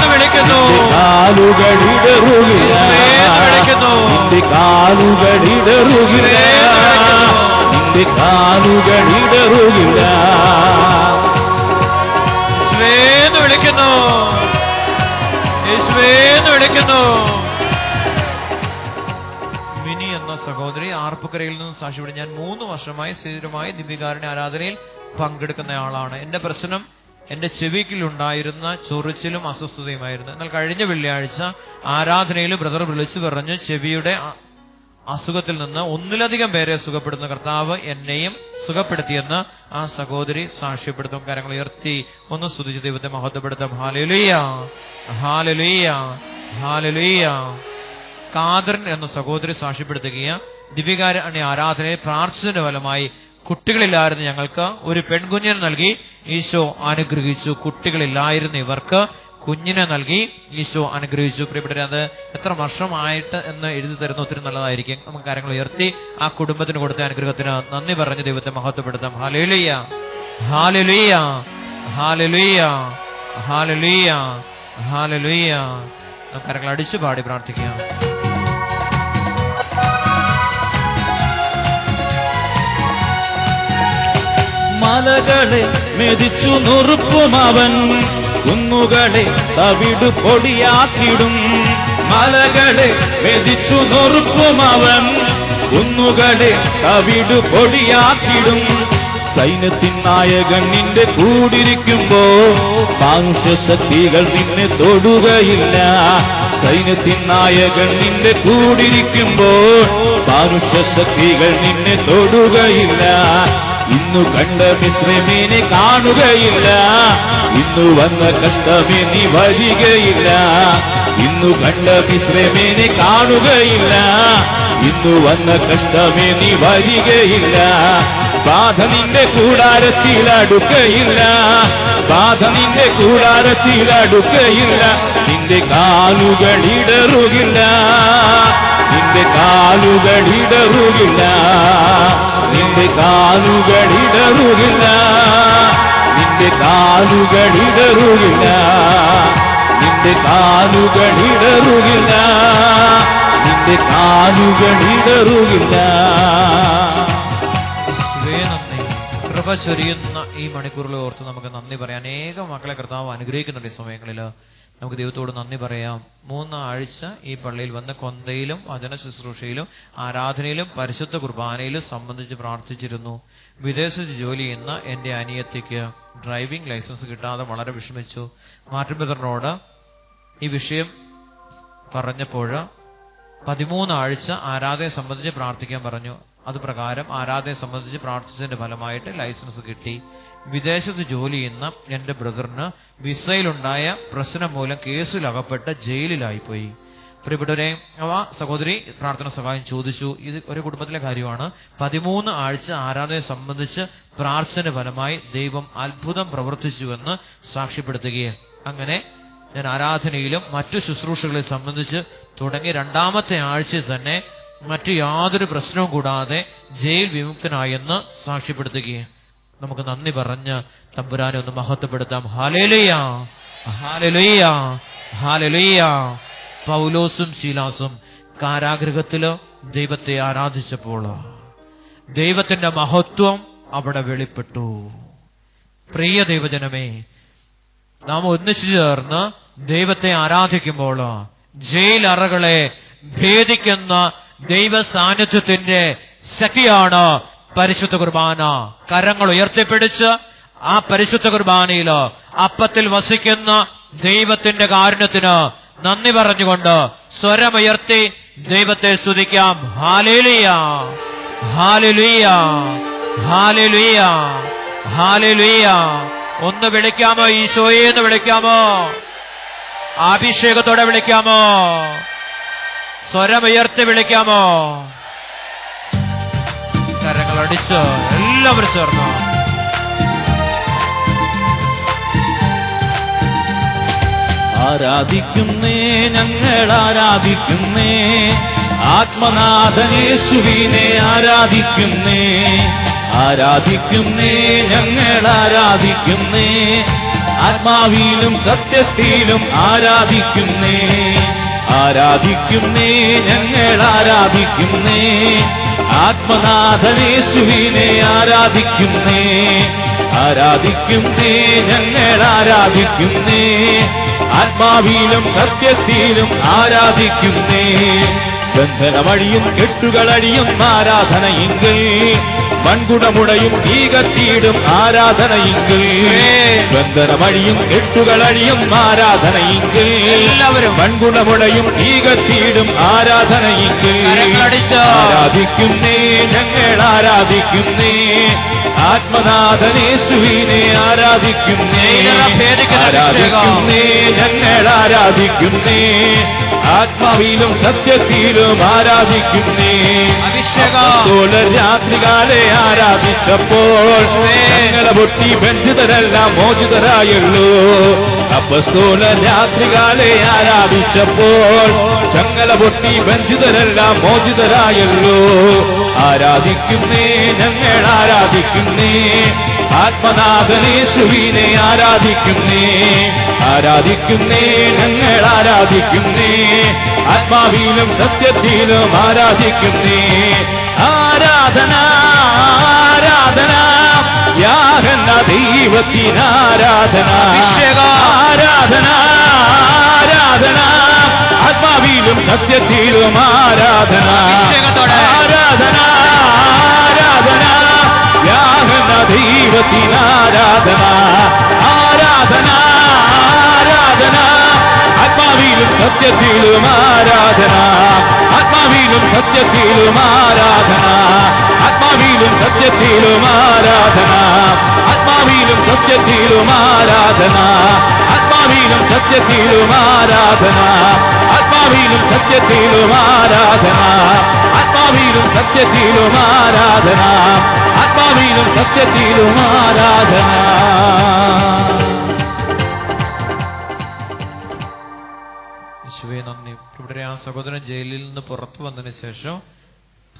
നിന്റെ കാലുകളിടറുകില്ല, നിന്റെ കാലുകളിടറുകില്ല, നിന്റെ കാലുകളിടറുകില്ല. യേശുവേന്ന് വിളിക്കുന്നു, യേശുവേന്ന് വിളിക്കുന്നു. സഹോദരി ആർപ്പുക്കരയിൽ നിന്ന് സാക്ഷ്യപ്പെടും. ഞാൻ 3 വർഷമായി സ്ഥിരമായി ദിവ്യകാരുണ്യ ആരാധനയിൽ പങ്കെടുക്കുന്ന ആളാണ്. എന്റെ പ്രശ്നം എന്റെ ചെവിക്കിലുണ്ടായിരുന്ന ചൊറിച്ചിലും അസ്വസ്ഥതയുമായിരുന്നു. എന്നാൽ കഴിഞ്ഞ വെള്ളിയാഴ്ച ആരാധനയിൽ ബ്രദർ വിളിച്ചു പറഞ്ഞു, ചെവിയുടെ അസുഖത്തിൽ നിന്ന് ഒന്നിലധികം പേരെ സുഖപ്പെടുന്ന കർത്താവ് എന്നെയും സുഖപ്പെടുത്തിയെന്ന് ആ സഹോദരി സാക്ഷ്യപ്പെടുത്തും. കരങ്ങൾ ഉയർത്തി ഒന്ന് സ്തുതിച്ച് ദൈവത്തെ മഹത്വപ്പെടുത്താം. ഹല്ലേലൂയ, ഹല്ലേലൂയ, ഹല്ലേലൂയ. കാദറിൻ എന്ന സഹോദരി സാക്ഷ്യപ്പെടുത്തുകയും ദിവ്യകാരുണ്യ ആരാധനയെ പ്രാർത്ഥിച്ചതിന്റെ ഫലമായി കുട്ടികളില്ലായിരുന്നു ഞങ്ങൾക്ക് ഒരു പെൺകുഞ്ഞിനെ നൽകി ഈശോ അനുഗ്രഹിച്ചു. കുട്ടികളില്ലായിരുന്നു ഇവർക്ക് കുഞ്ഞിനെ നൽകി ഈശോ അനുഗ്രഹിച്ചു. പ്രിയപ്പെട്ടവരെ, അത് എത്ര വർഷമായിട്ട് എന്ന് എഴുതി തരുന്ന ഒത്തിരി നല്ലതായിരിക്കും. നമുക്ക് കാര്യങ്ങൾ ഉയർത്തി ആ കുടുംബത്തിന് കൊടുത്ത അനുഗ്രഹത്തിന് നന്ദി പറഞ്ഞ് ദൈവത്തെ മഹത്വപ്പെടുത്താം. ഹല്ലേലൂയ, ഹല്ലേലൂയ, ഹല്ലേലൂയ, ഹല്ലേലൂയ, ഹല്ലേലൂയ. നമുക്ക് കാര്യങ്ങൾ അടിച്ചു പാടി പ്രാർത്ഥിക്കാം. മലകളെ മെതിച്ചു നുറുക്കും അവൻ, കുന്നുകളെ തവിടു പൊടിയാക്കിടും. മലകളെ മെതിച്ചു നുറുക്കും അവൻ, കുന്നുകളെ തവിടു പൊടിയാക്കിടും. സൈന്യത്തിൻ നായകൻ നിന്റെ കൂടിരിക്കുമ്പോ മാനുഷശക്തികൾ നിന്നെ തൊടുകയില്ല. സൈന്യത്തിൻ നായകൻ നിന്റെ കൂടിരിക്കുമ്പോൾ മാനുഷശക്തികൾ നിന്നെ തൊടുകയില്ല. ഇന്നു കണ്ട മിശ്രമീനെ കാണുകയില്ല, ഇന്നു വന്ന കഷ്ടമേ നീ വരികയില്ല. ഇന്നു കണ്ട മിശ്രമീനെ കാണുകയില്ല, ഇന്നു വന്ന കഷ്ടമേ നീ വരികയില്ല. ബാധ നിന്റെ കൂടാരത്തിൽ അടുക്കയില്ല, ബാധ നിന്റെ കൂടാരത്തിൽ അടുക്കയില്ല. നിന്റെ കാലുകൾ ഇടറുകില്ല, നിന്റെ കാലുകൾ ഇടറുകില്ല, നിന്റെ കാലുകൾ ഇടറുകില്ല, നിന്റെ കാലുകൾ ഇടറുകില്ല, നിന്റെ കാലുകൾ ഇടറുകില്ല, നിന്റെ കാലുകൾ ഇടറുകില്ല. കൃപ ചൊരിയുന്ന ഈ മണിക്കൂറിൽ ഓർത്ത് നമുക്ക് നന്ദി പറയാം. അനേകം മക്കളെ കർത്താവ് അനുഗ്രഹിക്കുന്നുണ്ട്. ഈ സമയങ്ങളിൽ നമുക്ക് ദൈവത്തോട് നന്ദി പറയാം. 3 ആഴ്ച ഈ പള്ളിയിൽ വന്ന് കൊന്തയിലും വചന ശുശ്രൂഷയിലും ആരാധനയിലും പരിശുദ്ധ കുർബാനയിലും സംബന്ധിച്ച് പ്രാർത്ഥിച്ചിരുന്നു. വിദേശത്ത് ജോലി ചെയ്യുന്ന എൻ്റെ അനിയത്തിക്ക് ഡ്രൈവിംഗ് ലൈസൻസ് കിട്ടാതെ വളരെ വിഷമിച്ചു. മാർട്ടിൻ ബ്രദറിനോട് ഈ വിഷയം പറഞ്ഞപ്പോൾ 13 ആഴ്ച ആരാധനയെ സംബന്ധിച്ച് പ്രാർത്ഥിക്കാൻ പറഞ്ഞു. അത് പ്രകാരം ആരാധനയെ സംബന്ധിച്ച് പ്രാർത്ഥിച്ചതിന്റെ ഫലമായിട്ട് ലൈസൻസ് കിട്ടി. വിദേശത്ത് ജോലി ചെയ്യുന്ന എൻ്റെ ബ്രദറിന് വിസയിലുണ്ടായ പ്രശ്നം മൂലം കേസിലകപ്പെട്ട് ജയിലിലായിപ്പോയി. പ്രിയപ്പെട്ടവരെ, സഹോദരി പ്രാർത്ഥന സഹായം ചോദിച്ചു. ഇത് ഒരു കുടുംബത്തിലെ കാര്യമാണ്. 13 ആഴ്ച ആരാധനയെ സംബന്ധിച്ച് പ്രാർത്ഥനയുടെ ഫലമായി ദൈവം അത്ഭുതം പ്രവർത്തിച്ചുവെന്ന് സാക്ഷ്യപ്പെടുത്തുകയാണ്. അങ്ങനെ ഞാൻ ആരാധനയിലും മറ്റു ശുശ്രൂഷകളെ സംബന്ധിച്ച് തുടങ്ങി 2ാമത്തെ ആഴ്ചയിൽ തന്നെ മറ്റു യാതൊരു പ്രശ്നവും കൂടാതെ ജയിൽ വിമുക്തനായെന്ന് സാക്ഷ്യപ്പെടുത്തുകയാണ്. നമുക്ക് നന്ദി പറഞ്ഞ് തമ്പുരാനെ ഒന്ന് മഹത്വപ്പെടുത്താം. ഹല്ലേലൂയ, ഹല്ലേലൂയ, ഹല്ലേലൂയ. പൗലോസും ശീലാസും കാരാഗൃഹത്തില് ദൈവത്തെ ആരാധിച്ചപ്പോൾ ദൈവത്തിന്റെ മഹത്വം അവിടെ വെളിപ്പെട്ടു. പ്രിയ ദൈവജനമേ, നാം ഒന്നിച്ചു ചേർന്ന് ദൈവത്തെ ആരാധിക്കുമ്പോൾ ജയിലറകളെ ഭേദിക്കുന്ന ദൈവ സാന്നിധ്യത്തിന്റെ ശക്തിയാണ് പരിശുദ്ധ കുർബാന. കരങ്ങൾ ഉയർത്തിപ്പിടിച്ച് ആ പരിശുദ്ധ കുർബാനയില് അപ്പത്തിൽ വസിക്കുന്ന ദൈവത്തിന്റെ കാരുണ്യത്തിന് നന്ദി പറഞ്ഞുകൊണ്ട് സ്വരമുയർത്തി ദൈവത്തെ സ്തുതിക്കാം. ഹല്ലേലൂയ, ഹല്ലേലൂയ, ഹല്ലേലൂയ, ഹല്ലേലൂയ. ഒന്ന് വിളിക്കാമോ? ഈശോയെ എന്ന് വിളിക്കാമോ? അഭിഷേകത്തോടെ വിളിക്കാമോ? സ്വരമുയർത്തി വിളിക്കാമോ? കരങ്ങൾ അടിച്ച് എല്ലാവരും ചേർന്നു ആരാധിക്കുന്നേ, ഞങ്ങൾ ആരാധിക്കുന്നേ, ആത്മനാഥനേശുവിനെ ആരാധിക്കുന്നേ, ആരാധിക്കുന്നേ, ഞങ്ങൾ ആരാധിക്കുന്നേ, ആത്മാവിലും സത്യത്തിലും ആരാധിക്കുന്നേ, ആരാധിക്കുന്നേ, ഞങ്ങൾ ആരാധിക്കുന്നേ, ആത്മനാഥനേശുവിനെ ആരാധിക്കുന്നേ, ആരാധിക്കുന്നേ, ഞങ്ങൾ ആരാധിക്കുന്നേ, ആത്മാവിലും സത്യത്തിലും ആരാധിക്കുന്നേ. ബന്ധനമഴിയും കെട്ടുകളടിയും ആരാധനയെങ്കിൽ, മൺകുടമുടയും തീ കത്തിയിടും ആരാധനയെങ്കിൽ, ബന്ധനമഴിയും കെട്ടുകളടിയും ആരാധനയെങ്കിൽ, എല്ലാവരും മൺകുടമുടയും തീ കത്തിയിടും ആരാധനയെങ്കിൽ, ഈശോ. ആരാധിക്കുന്നേ, ഞങ്ങൾ ആരാധിക്കുന്നേ, ആത്മനാഥനേശുവിനെ ആരാധിക്കുന്നേ. ആരാധിക്കുന്നേ, ഞങ്ങൾ ആരാധിക്കുന്നേ, ആത്മാവിലും സത്യത്തിലും ആരാധിക്കുന്നേ. അപ്പോസ്തലർ രാത്രികാലെ ആരാധിച്ചപ്പോൾ ഞങ്ങളെ പൊട്ടി ബന്ധിതരെല്ലാം മോചിതരായുള്ളൂ. അപ്പോസ്തലർ രാത്രികാലെ ആരാധിച്ചപ്പോൾ ചങ്ങല പൊട്ടി ബന്ധിതരെല്ലാം മോചിതരായല്ലോ. ആരാധിക്കുന്നേ, ഞങ്ങൾ ആരാധിക്കുന്നേ, ആത്മനാഥനേശുവിനെ ആരാധിക്കുന്നേ. ആരാധിക്കുന്നേ, ഞങ്ങൾ ആരാധിക്കുന്നേ, ആത്മാവിലും സത്യത്തിലും ആരാധിക്കുന്നേ. ആരാധന ആരാധന യാഹന്ന ദൈവത്തിനാരാധന. ആരാധന ആരാധന ആത്മാവിലും സത്യത്തിലും ആരാധന. ആരാധന ആരാധന യാഹന്ന ദൈവത്തിനാരാധന. ആരാധന ആരാധന ആത്മാവിലും സത്യത്തിലും ആരാധന. ആത്മാവിലും സത്യത്തിലും ആരാധന. ആത്മാവിലും സത്യത്തിലും ആരാധന. ആത്മാവിലും സത്യത്തിലും ആരാധന. ആത്മാവിലും സത്യത്തിലും ആരാധന. ആത്മാവിലും സത്യത്തിലും ആരാധന. ആത്മാവിലും സത്യത്തിലും ആരാധന. ആത്മാവിലും സത്യത്തിലും ആരാധന. യേശുവേ നന്ദി. ഇവിടെ ആ സഹോദരൻ ജയിലിൽ നിന്ന് പുറത്തു വന്നതിന് ശേഷം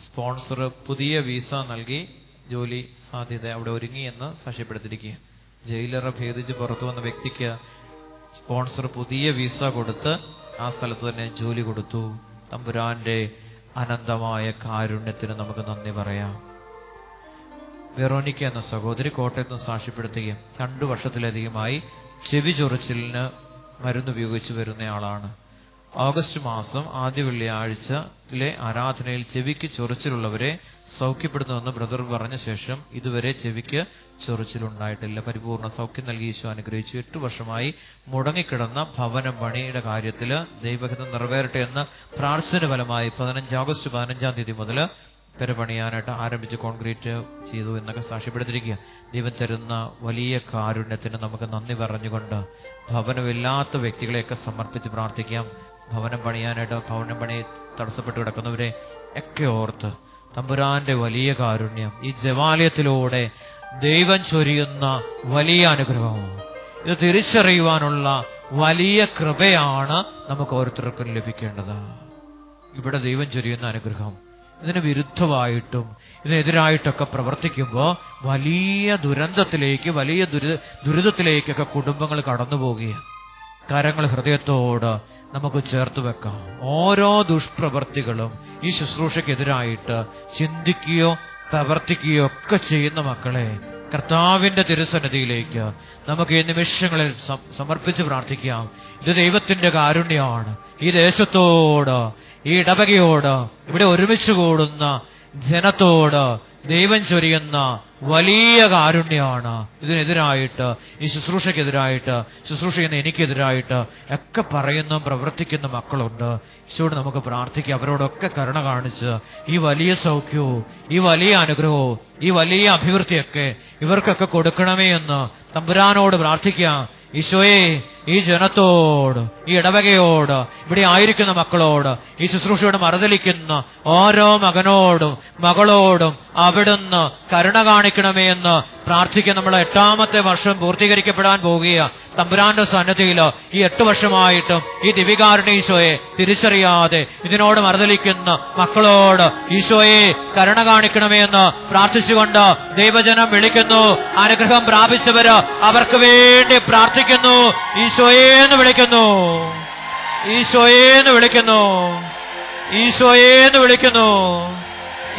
സ്പോൺസർ പുതിയ വിസ നൽകി ജോലി സാധ്യത അവിടെ ഒരുങ്ങി എന്ന് സാക്ഷ്യപ്പെടുത്തിയിരിക്കുക. ജയിലറ ഭേദിച്ച് പുറത്തു വന്ന വ്യക്തിക്ക് സ്പോൺസർ പുതിയ വിസ കൊടുത്ത് ആ സ്ഥലത്ത് തന്നെ ജോലി കൊടുത്തു. തമ്പുരാന്റെ അനന്തമായ കാരുണ്യത്തിന് നമുക്ക് നന്ദി പറയാം. വെറോനിക്ക എന്ന സഹോദരി കോട്ടയത്ത് നിന്ന് സാക്ഷ്യപ്പെടുത്തുകയും 2 വർഷത്തിലധികമായി ചെവി ചൊറിച്ചിലിന് മരുന്നുപയോഗിച്ച് വരുന്നയാളാണ്. ഓഗസ്റ്റ് മാസം ആദ്യ വെള്ളിയാഴ്ചയിലെ ആരാധനയിൽ ചെവിക്ക് ചൊറിച്ചിലുള്ളവരെ സൗഖ്യപ്പെടുന്നുവെന്ന് ബ്രദർ പറഞ്ഞ ശേഷം ഇതുവരെ ചെവിക്ക് ചൊറിച്ചിലുണ്ടായിട്ടില്ല. പരിപൂർണ്ണ സൗഖ്യം നൽകി ഈശോ അനുഗ്രഹിച്ചു. 8 വർഷമായി മുടങ്ങിക്കിടന്ന ഭവനം പണിയുടെ കാര്യത്തിൽ ദൈവഹിതം നിറവേറട്ടെ എന്ന് പ്രാർത്ഥന ഫലമായി ഓഗസ്റ്റ് 15-ാം തീയതി മുതൽ പെരപണിയാനായിട്ട് ആരംഭിച്ച് കോൺക്രീറ്റ് ചെയ്തു എന്നൊക്കെ സാക്ഷ്യപ്പെടുത്തിയിരിക്കുക. ദൈവം തരുന്ന വലിയ കാരുണ്യത്തിന് നമുക്ക് നന്ദി പറഞ്ഞുകൊണ്ട് ഭവനമില്ലാത്ത വ്യക്തികളെയൊക്കെ സമർപ്പിച്ച് പ്രാർത്ഥിക്കാം. ഭവനം പണിയാനായിട്ട് ഭവനം പണി തടസ്സപ്പെട്ട് കിടക്കുന്നവരെ ഒക്കെ ഓർത്ത് തമ്പുരാന്റെ വലിയ കാരുണ്യം, ഈ ജവാലയത്തിലൂടെ ദൈവം ചൊരിയുന്ന വലിയ അനുഗ്രഹവും ഇത് തിരിച്ചറിയുവാനുള്ള വലിയ കൃപയാണ് നമുക്ക് ഓരോരുത്തർക്കും ലഭിക്കേണ്ടത്. ഇവിടെ ദൈവം ചൊരിയുന്ന അനുഗ്രഹം ഇതിന് വിരുദ്ധമായിട്ടും ഇതിനെതിരായിട്ടൊക്കെ പ്രവർത്തിക്കുമ്പോൾ വലിയ ദുരന്തത്തിലേക്ക്, വലിയ ദുരിതത്തിലേക്കൊക്കെ കുടുംബങ്ങൾ കടന്നു പോവുകയാണ്. കരങ്ങൾ ഹൃദയത്തോട് നമുക്ക് ചേർത്ത് വെക്കാം. ഓരോ ദുഷ്പ്രവർത്തികളും ഈ ശുശ്രൂഷയ്ക്കെതിരായിട്ട് ചിന്തിക്കുകയോ പ്രവർത്തിക്കുകയോ ഒക്കെ ചെയ്യുന്ന മക്കളെ കർത്താവിന്റെ തിരുസന്നിധിയിലേക്ക് നമുക്ക് ഈ നിമിഷങ്ങളിൽ സമർപ്പിച്ച് പ്രാർത്ഥിക്കാം. ഇത് ദൈവത്തിന്റെ കാരുണ്യമാണ്. ഈ ദേശത്തോട്, ഈ ഇടവകയോട്, ഇവിടെ ഒരുമിച്ച് കൂടുന്ന ജനത്തോട് ദൈവം ചൊരിയുന്ന വലിയ കാരുണ്യമാണ്. ഇതിനെതിരായിട്ട്, ഈ ശുശ്രൂഷയ്ക്കെതിരായിട്ട്, ശുശ്രൂഷ ചെയ്യുന്ന എനിക്കെതിരായിട്ട് ഒക്കെ പറയുന്ന പ്രവർത്തിക്കുന്ന മക്കളുണ്ട്. ഈശോയോട് നമുക്ക് പ്രാർത്ഥിക്കാം. അവരോടൊക്കെ കരുണ കാണിച്ച് ഈ വലിയ സൗഖ്യവും ഈ വലിയ അനുഗ്രഹവും ഈ വലിയ അഭിവൃദ്ധിയൊക്കെ ഇവർക്കൊക്കെ കൊടുക്കണമേ എന്ന് തമ്പുരാനോട് പ്രാർത്ഥിക്കാം. ഈശോയെ, ഈ ജനത്തോട്, ഈ ഇടവകയോട്, ഇവിടെ ആയിരിക്കുന്ന മക്കളോട്, ഈ ശുശ്രൂഷയോട് മറുതലിക്കുന്ന ഓരോ മകനോടും മകളോടും അവിടുന്ന് കരുണ കാണിക്കണമേ എന്ന് പ്രാർത്ഥിക്കാൻ. നമ്മൾ 8ാമത്തെ വർഷം പൂർത്തീകരിക്കപ്പെടാൻ പോവുകയാണ്. തമ്പുരാന്റെ സന്നിധിയിൽ ഈ 8 വർഷമായിട്ടും ഈ ദിവികാരുണ്യ ഈശോയെ തിരിച്ചറിയാതെ ഇതിനോട് മറുതലിക്കുന്ന മക്കളോട് ഈശോയെ കരുണ കാണിക്കണമേ എന്ന് പ്രാർത്ഥിച്ചുകൊണ്ട് ദൈവജനം വിളിക്കുന്നു. അനുഗ്രഹം പ്രാപിച്ചവര് അവർക്ക് വേണ്ടി പ്രാർത്ഥിക്കുന്നു. ഈശോയേന്ന് വിളിക്കുന്നു, ഈശോയേന്ന് വിളിക്കുന്നു, ഈശോയേന്ന് വിളിക്കുന്നു,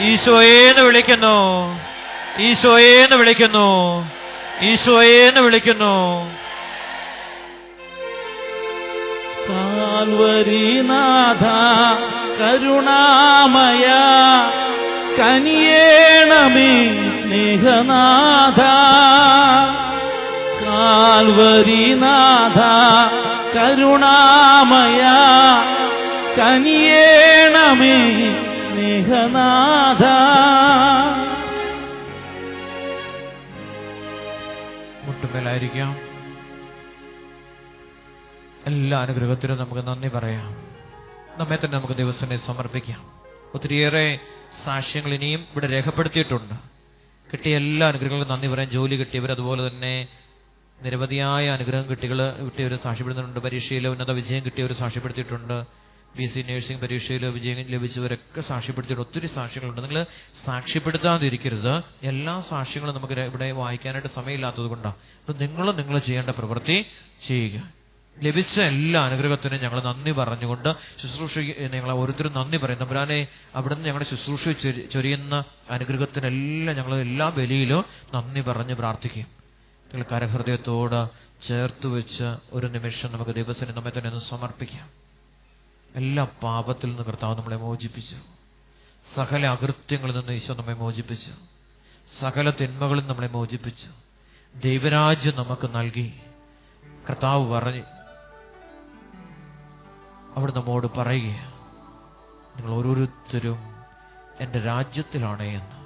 ഈശോയേന്ന് വിളിക്കുന്നു, ഈശോയേന്ന് വിളിക്കുന്നു, ഈശോയേന്ന് വിളിക്കുന്നു. കാൽവരിനാഥ കരുണാമയ കനിയേണമേ സ്നേഹനാഥ. കാൽവരിനാഥ കരുണാമയ കനിയേണമേ സ്നേഹനാഥ. സ്നേഹനാഥ. മുട്ടുമേലായിരിക്കാം. എല്ലാ അനുഗ്രഹത്തിനും നമുക്ക് നന്ദി പറയാം. നമ്മെ തന്നെ നമുക്ക് ദൈവത്തിനെ സമർപ്പിക്കാം. ഒത്തിരിയേറെ സാക്ഷ്യങ്ങൾ ഇനിയും ഇവിടെ രേഖപ്പെടുത്തിയിട്ടുണ്ട്. കിട്ടിയ എല്ലാ അനുഗ്രഹങ്ങളും നന്ദി പറയാൻ. ജോലി കിട്ടിയവർ, അതുപോലെ തന്നെ നിരവധിയായ അനുഗ്രഹം കിട്ടിയവർ സാക്ഷ്യപ്പെടുന്നുണ്ട്. പരീക്ഷയിൽ ഉന്നത വിജയം കിട്ടിയവർ സാക്ഷ്യപ്പെടുത്തിയിട്ടുണ്ട്. BC നഴ്സിംഗ് പരീക്ഷയിൽ വിജയം ലഭിച്ചവരൊക്കെ സാക്ഷ്യപ്പെടുത്തിയിട്ട് ഒത്തിരി സാക്ഷ്യങ്ങളുണ്ട്. നിങ്ങൾ സാക്ഷ്യപ്പെടുത്താതിരിക്കരുത്. എല്ലാ സാക്ഷ്യങ്ങളും നമുക്ക് ഇവിടെ വായിക്കാനായിട്ട് സമയമില്ലാത്തത് കൊണ്ടാണ്. അപ്പം നിങ്ങൾ ചെയ്യേണ്ട പ്രവൃത്തി ചെയ്യുക. ലഭിച്ച എല്ലാ അനുഗ്രഹത്തിനും ഞങ്ങൾ നന്ദി പറഞ്ഞുകൊണ്ട് ശുശ്രൂഷ ഞങ്ങൾ ഓരോരുത്തരും നന്ദി പറയും. തമ്പുരാനെ, അവിടുന്ന് ഞങ്ങളുടെ ശുശ്രൂഷ ചൊരിയുന്ന അനുഗ്രഹത്തിനെല്ലാം ഞങ്ങൾ എല്ലാ ബലിയിലും നന്ദി പറഞ്ഞ് പ്രാർത്ഥിക്കും. നിങ്ങൾ കരഹൃദയത്തോട് ചേർത്ത് വെച്ച് ഒരു നിമിഷം നമുക്ക് ദൈവത്തിന് നമ്മെ തന്നെ ഒന്ന് സമർപ്പിക്കാം. എല്ലാ പാപത്തിൽ നിന്ന് കർത്താവ് നമ്മളെ മോചിപ്പിച്ചു. സകല അകൃത്യങ്ങളിൽ നിന്ന് ഈശോ നമ്മെ മോചിപ്പിച്ചു. സകല തിന്മകളിൽ നമ്മളെ മോചിപ്പിച്ചു. ദൈവരാജ്യം നമുക്ക് നൽകി. കർത്താവ് പറഞ്ഞു, അവിടെ നമ്മോട് പറയുക, നിങ്ങൾ ഓരോരുത്തരും എൻ്റെ രാജ്യത്തിലാണ് എന്ന്.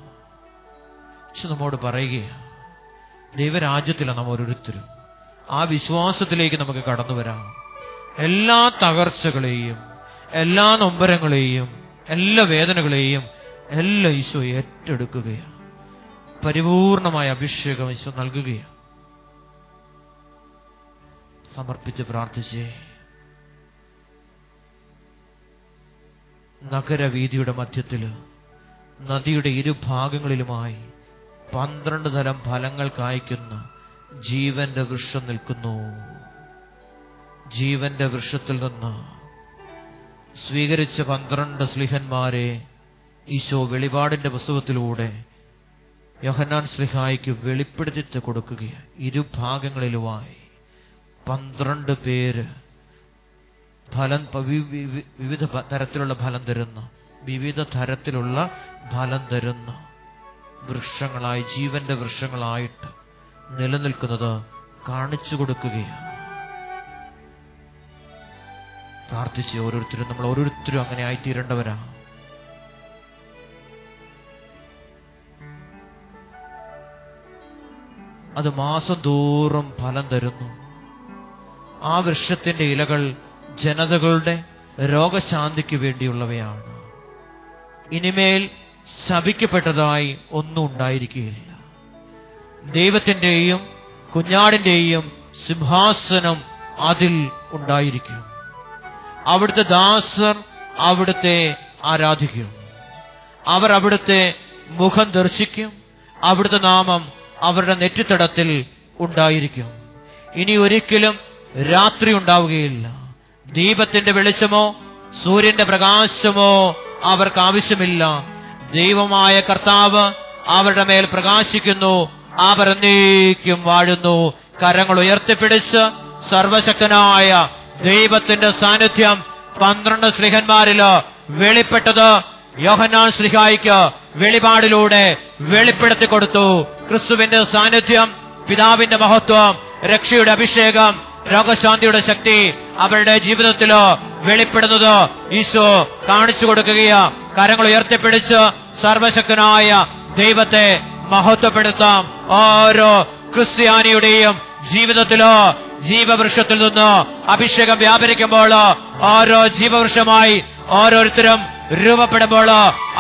പക്ഷെ നമ്മോട് പറയുക, ദൈവരാജ്യത്തിലാണ് നാം ഓരോരുത്തരും. ആ വിശ്വാസത്തിലേക്ക് നമുക്ക് കടന്നു വരാം. എല്ലാ തകർച്ചകളെയും, എല്ലാ നൊമ്പരങ്ങളെയും, എല്ലാ വേദനകളെയും എല്ലാം ഈശോ ഏറ്റെടുക്കുകയാണ്. പരിപൂർണമായ അഭിഷേകം ഈശോ നൽകുകയാണ്. സമർപ്പിച്ച് പ്രാർത്ഥിച്ചേ. നഗരവീതിയുടെ മധ്യത്തില് നദിയുടെ ഇരുഭാഗങ്ങളിലുമായി 12 തരം ഫലങ്ങൾ കായ്ക്കുന്ന ജീവന്റെ വൃക്ഷം നിൽക്കുന്നു. ജീവന്റെ വൃക്ഷത്തിൽ നിന്ന് സ്വീകരിച്ച 12 സ്ലിഹന്മാരെ ഈശോ വെളിപാടിന്റെ പുസ്തകത്തിലൂടെ യോഹന്നാൻ സ്ലിഹായിക്ക് വെളിപ്പെടുത്തി കൊടുക്കുകയാണ്. ഇരുഭാഗങ്ങളിലുമായി 12 പേര് വിവിധ തരത്തിലുള്ള ഫലം തരുന്ന, വിവിധ തരത്തിലുള്ള ഫലം തരുന്ന വൃക്ഷങ്ങളായി, ജീവന്റെ വൃക്ഷങ്ങളായിട്ട് നിലനിൽക്കുന്നത് കാണിച്ചു കൊടുക്കുകയാണ്. പ്രാർത്ഥിച്ച് ഓരോരുത്തരും, നമ്മൾ ഓരോരുത്തരും അങ്ങനെ ആയിത്തീരേണ്ടവരാ. അത് മാസം തോറും ഫലം തരുന്നു. ആ വൃക്ഷത്തിന്റെ ഇലകൾ ജനതകളുടെ രോഗശാന്തിക്ക് വേണ്ടിയുള്ളവയാണ്. ഇനിമേൽ ശപിക്കപ്പെട്ടതായി ഒന്നും ഉണ്ടായിരിക്കുകയില്ല. ദൈവത്തിന്റെയും കുഞ്ഞാടിന്റെയും സിംഹാസനം അതിൽ ഉണ്ടായിരിക്കും. അവിടുത്തെ ദാസർ അവിടുത്തെ ആരാധിക്കും. അവർ അവിടുത്തെ മുഖം ദർശിക്കും. അവിടുത്തെ നാമം അവരുടെ നെറ്റിത്തടത്തിൽ ഉണ്ടായിരിക്കും. ഇനി ഒരിക്കലും രാത്രി ഉണ്ടാവുകയില്ല. ദീപത്തിന്റെ വെളിച്ചമോ സൂര്യന്റെ പ്രകാശമോ അവർക്ക് ആവശ്യമില്ല. ദൈവമായ കർത്താവ് അവരുടെ മേൽ പ്രകാശിക്കുന്നു. അവർ എന്നേക്കും വാഴുന്നു. കരങ്ങൾ ഉയർത്തിപ്പിടിച്ച് സർവശക്തനായ ദൈവത്തിന്റെ സാന്നിധ്യം 12 സ്ലിഹന്മാരില് വെളിപ്പെട്ടത് യോഹന്നാൻ സ്ലിഹായിക്ക് വെളിപാടിലൂടെ വെളിപ്പെടുത്തി കൊടുത്തു. ക്രിസ്തുവിന്റെ സാന്നിധ്യം, പിതാവിന്റെ മഹത്വം, രക്ഷയുടെ അഭിഷേകം, രോഗശാന്തിയുടെ ശക്തി അവരുടെ ജീവിതത്തില് വെളിപ്പെടുന്നത് ഈശോ കാണിച്ചു കൊടുക്കുകയാ. കരങ്ങൾ ഉയർത്തിപ്പിടിച്ച് സർവശക്തനായ ദൈവത്തെ മഹത്വപ്പെടുത്താം. ഓരോ ക്രിസ്ത്യാനിയുടെയും ജീവിതത്തിലോ ജീവവൃക്ഷത്തിൽ നിന്ന് അഭിഷേകം വ്യാപരിക്കുമ്പോൾ, ഓരോ ജീവവൃക്ഷമായി ഓരോരുത്തരും രൂപപ്പെടുമ്പോൾ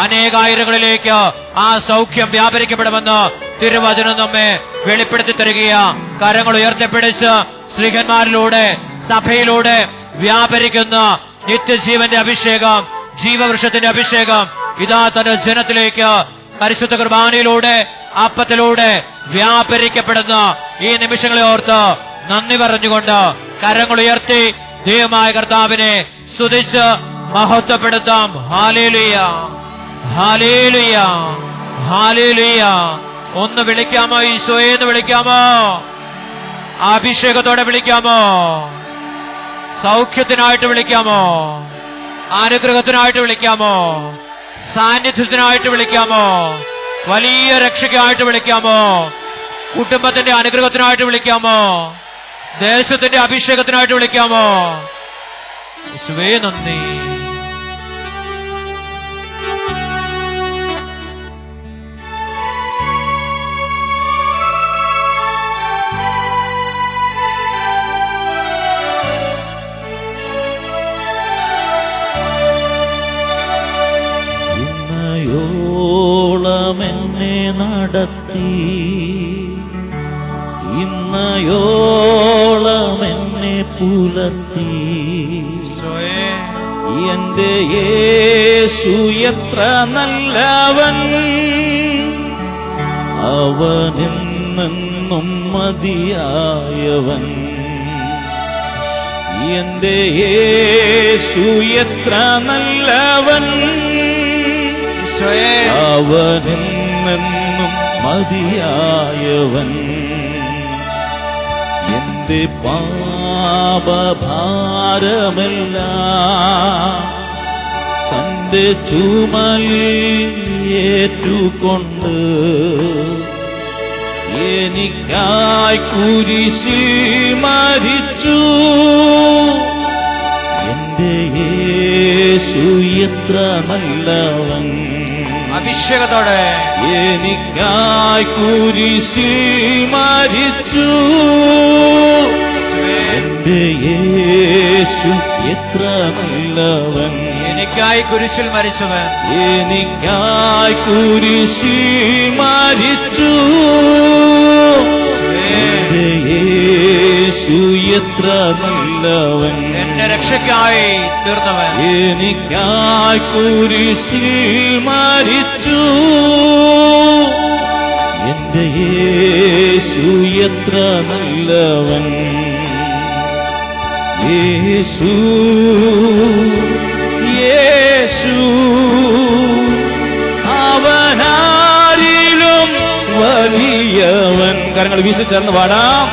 അനേകായിരങ്ങളിലേക്ക് ആ സൗഖ്യം വ്യാപരിക്കപ്പെടുമെന്ന് തിരുവചനം നമ്മെ വെളിപ്പെടുത്തി തരികയാ. കരങ്ങൾ ഉയർത്തിപ്പിടിച്ച് സ്ത്രീകന്മാരിലൂടെ, സഭയിലൂടെ വ്യാപരിക്കുന്ന നിത്യജീവന്റെ അഭിഷേകം, ജീവവൃക്ഷത്തിന്റെ അഭിഷേകം ഇതാ തന്റെ ജനത്തിലേക്ക് പരിശുദ്ധ കുർബാനയിലൂടെ, അപ്പത്തിലൂടെ വ്യാപരിക്കപ്പെടുന്ന ഈ നിമിഷങ്ങളെ ഓർത്ത് നന്ദി പറഞ്ഞുകൊണ്ട് കരങ്ങൾ ഉയർത്തി ദൈവമായ കർത്താവിനെ സ്തുതിച്ച് മഹത്വപ്പെടുത്താം. ഹല്ലേലൂയ, ഹല്ലേലൂയ, ഹല്ലേലൂയ. ഒന്ന് വിളിക്കാമോ? ഈശോയെന്ന് വിളിക്കാമോ? അഭിഷേകത്തോടെ വിളിക്കാമോ? സൗഖ്യത്തിനായിട്ട് വിളിക്കാമോ? അനുഗ്രഹത്തിനായിട്ട് വിളിക്കാമോ? സാന്നിധ്യത്തിനായിട്ട് വിളിക്കാമോ? വലിയ രക്ഷയ്ക്കായിട്ട് വിളിക്കാമോ? കുടുംബത്തിന്റെ അനുഗ്രഹത്തിനായിട്ട് വിളിക്കാമോ? ദേശത്തിന്റെ അഭിഷേകത്തിനായിട്ട് വിളിക്കാമോ? യേശുവേ നന്ദി. നടത്തി ഇന്നയോളം എന്നെ പുലർത്തി. എന്റെ യേശു എത്ര നല്ലവൻ, അവനെന്നും മതിയായവൻ. എന്റെ യേശു എത്ര നല്ലവൻ, അവനെന്നും മതിയായവൻ. എന്റെ പാപഭാരമെല്ലാം തന്റെ ചുമലിൽ ഏറ്റുകൊണ്ട് എനിക്കായി കുരിശിൽ മരിച്ചു. എന്റെ യേശു എത്ര നല്ലവൻ, അഭിഷേകത്തോടെ എനിക്കായി കുരിശിൽ മരിച്ചു. എന്റെ യേശു എത്ര നല്ലവൻ, എനിക്കായി കുരിശിൽ മരിച്ചവൻ, എനിക്കായി കുരിശിൽ മരിച്ചു. എന്റെ യേശു എത്ര നല്ലവൻ, എന്റെ രക്ഷയ്ക്കായി തീർന്നവൻ, എനിക്കായി കുരിശിൽ മരിച്ചു. എന്റെ യേശു എത്ര നല്ലവൻ. യേശു യേശു അവനാരിലും വലിയവൻ. കരങ്ങൾ വീശി ചേർന്ന് പാടാം.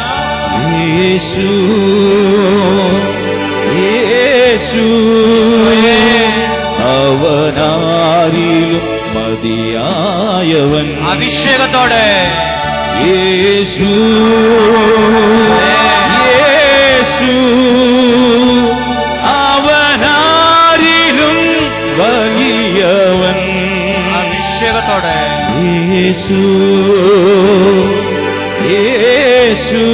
യേശു യേശു അവനാരിലും മതിയായവൻ. അഭിഷേകത്തോടെ യേശു യേശു അവനാരിലും വലിയവൻ. അഭിഷേകത്തോടെ യേശു യേശു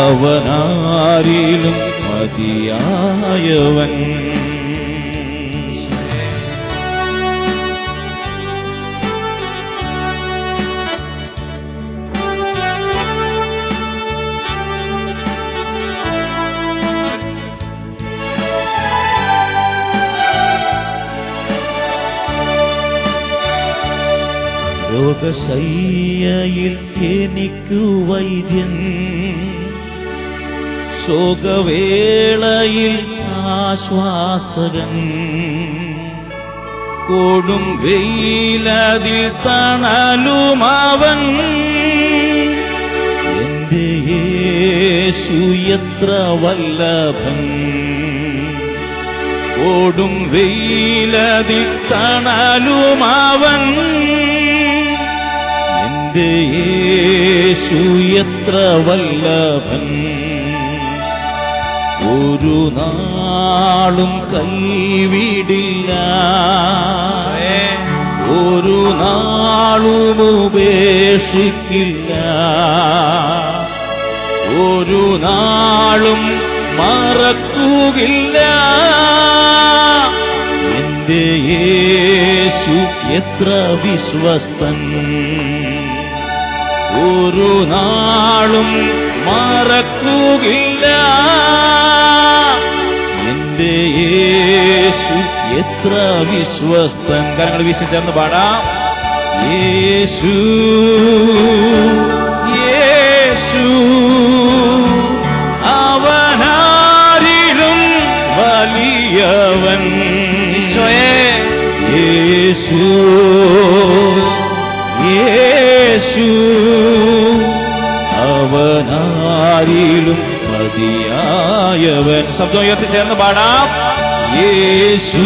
അവനാരിലും മതിയായവൻ. രോഗശയ്യയിൽ എനിക്കു വൈദ്യൻ, ശോകവേളയിൽ ആശ്വാസകൻ. കൊടും വെയിലതിൽ തണലുമവൻ. എന്റെ യേശു എത്ര വല്ലഭൻ, കൊടും വെയിലതിൽ തണലുമവൻ. എന്റെ യേശു എത്ര വല്ലഭൻ, ഒരു നാളും കൈവിടില്ല, ഒരു നാളും ഉപേക്ഷിക്കില്ല, ഒരു നാളും മറക്കുകയില്ല. എന്റെ യേശു എത്ര വിശ്വസ്തൻ, ഒരു നാളും മറക്കുകയില്ല. എന്റെ യേശു എത്ര വിശ്വസ്തൻ. കരങ്ങൾ വീശി ചേർന്ന് പാടാം. യേശു യേശു അവനാരിലും വലിയവൻ. യേശു യേശു അവനാരിലും മതിയായവൻ. ശബ്ദം ഉയർത്തി ചേർന്ന് പാടാം. യേശു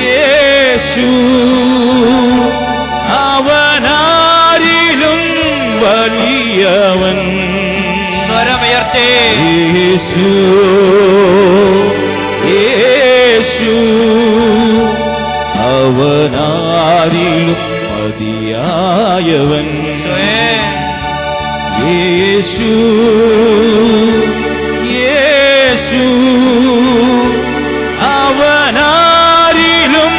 യേശു അവനാരിലും വലിയവൻ. സ്വരമുയർത്തി യേശു യേശു അവനാരിലും മതിയായവൻ. യേശു യേശു അവനാരിലും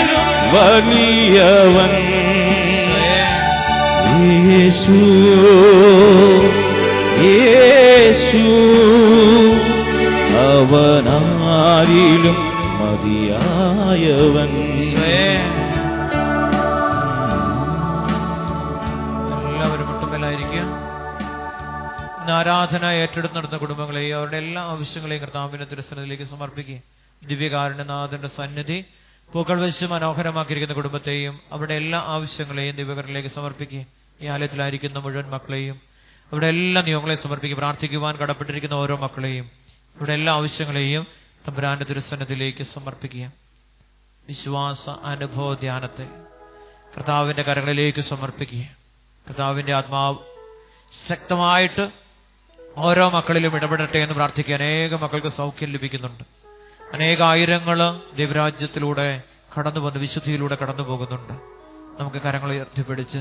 വലിയവൻ. യേശു യേശു അവനാരിലും മതിയായവൻ. എല്ലാവരും മുട്ടുമേലായിരിക്കുക. ഇന്ന് ആരാധന ഏറ്റെടുത്ത് നടത്തുന്ന കുടുംബങ്ങളെയും അവരുടെ എല്ലാ ആവശ്യങ്ങളെയും കർത്താവിന്റെ തിരുസന്നിധിയിലേക്ക് സമർപ്പിക്കുക. ദിവ്യകാരുണ്യനാഥന്റെ സന്നിധി പൂക്കൾ വെച്ച് മനോഹരമാക്കിയിരിക്കുന്ന കുടുംബത്തെയും അവരുടെ എല്ലാ ആവശ്യങ്ങളെയും ദിവ്യകാരുണ്യത്തിലേക്ക് സമർപ്പിക്കുക. ഈ ആലയത്തിലായിരിക്കുന്ന മുഴുവൻ മക്കളെയും അവരുടെ എല്ലാ നിയമങ്ങളെയും സമർപ്പിക്കുക. പ്രാർത്ഥിക്കുവാൻ കടപ്പെട്ടിരിക്കുന്ന ഓരോ മക്കളെയും അവരുടെ എല്ലാ ആവശ്യങ്ങളെയും തമ്പുരാന്റെ തിരുസന്നിധിയിലേക്ക് സമർപ്പിക്കുക. വിശ്വാസ അനുഭവ ധ്യാനത്തെ കർത്താവിന്റെ കരങ്ങളിലേക്ക് സമർപ്പിക്കുക. കർത്താവിന്റെ ആത്മാവ് ശക്തമായിട്ട് ഓരോ മക്കളിലും ഇടപെടട്ടെ എന്ന് പ്രാർത്ഥിക്കുക. അനേക മക്കൾക്ക് സൗഖ്യം ലഭിക്കുന്നുണ്ട്. അനേകായിരങ്ങൾ ദൈവരാജ്യത്തിലൂടെ കടന്നു വന്ന് വിശുദ്ധിയിലൂടെ കടന്നു പോകുന്നുണ്ട്. നമുക്ക് കരങ്ങൾ ഉയർത്തിപ്പിടിച്ച്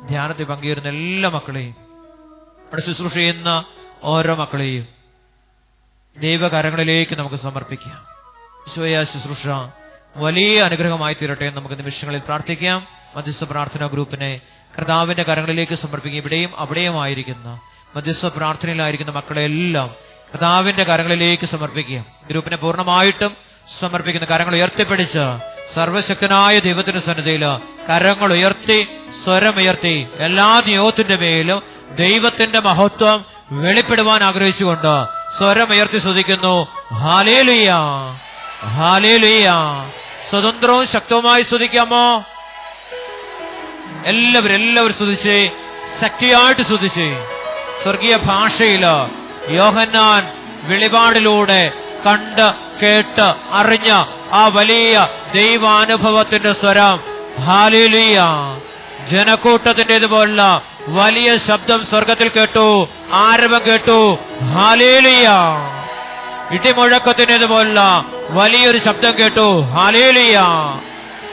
ധ്യാനത്തിൽ പങ്കുചേരുന്ന എല്ലാ മക്കളെയും അവിടെ ശുശ്രൂഷ ചെയ്യുന്ന ഓരോ മക്കളെയും ദൈവകരങ്ങളിലേക്ക് നമുക്ക് സമർപ്പിക്കാം. ഈശോയെ, ശുശ്രൂഷ വലിയ അനുഗ്രഹമായി തീരട്ടെ എന്ന് നമുക്ക് നിമിഷങ്ങളിൽ പ്രാർത്ഥിക്കാം. മധ്യസ്ഥ പ്രാർത്ഥനാ ഗ്രൂപ്പിനെ കർത്താവിന്റെ കരങ്ങളിലേക്ക് സമർപ്പിക്കുക. ഇവിടെയും അവിടെയുമായിരിക്കുന്ന മധ്യസ്ഥ പ്രാർത്ഥനയിലായിരിക്കുന്ന മക്കളെല്ലാം കർത്താവിന്റെ കരങ്ങളിലേക്ക് സമർപ്പിക്കുക. ഗ്രൂപ്പിനെ പൂർണ്ണമായിട്ടും സമർപ്പിക്കുന്ന കരങ്ങൾ ഉയർത്തിപ്പിടിച്ച് സർവശക്തനായ ദൈവത്തിന്റെ സന്നിധിയിൽ കരങ്ങൾ ഉയർത്തി സ്വരമുയർത്തി എല്ലാ നിയോഗത്തിന്റെ മേലും ദൈവത്തിന്റെ മഹത്വം വെളിപ്പെടുവാൻ ആഗ്രഹിച്ചുകൊണ്ട് സ്വരമുയർത്തി സ്തുതിക്കുന്നു. Hallelujah, hallelujah. സ്വതന്ത്രവും ശക്തവുമായി സ്തുതിക്കാമോ? എല്ലാവരും സ്തുതിച്ചേ, ശക്തിയായിട്ട് സ്തുതിച്ചേ. സ്വർഗീയ ഭാഷയില് യോഹന്നാൻ വെളിപാടിലൂടെ കണ്ട് കേട്ട് അറിഞ്ഞ ആ വലിയ ദൈവാനുഭവത്തിന്റെ സ്വരം ഹല്ലേലൂയ. ജനക്കൂട്ടത്തിൻ്റെതുപോലുള്ള വലിയ ശബ്ദം സ്വർഗത്തിൽ കേട്ടു, ആരവം കേട്ടു. ഹല്ലേലൂയ. ഇടിമുഴക്കത്തിൻ്റെതുപോലുള്ള വലിയൊരു ശബ്ദം കേട്ടു. ഹല്ലേലൂയ.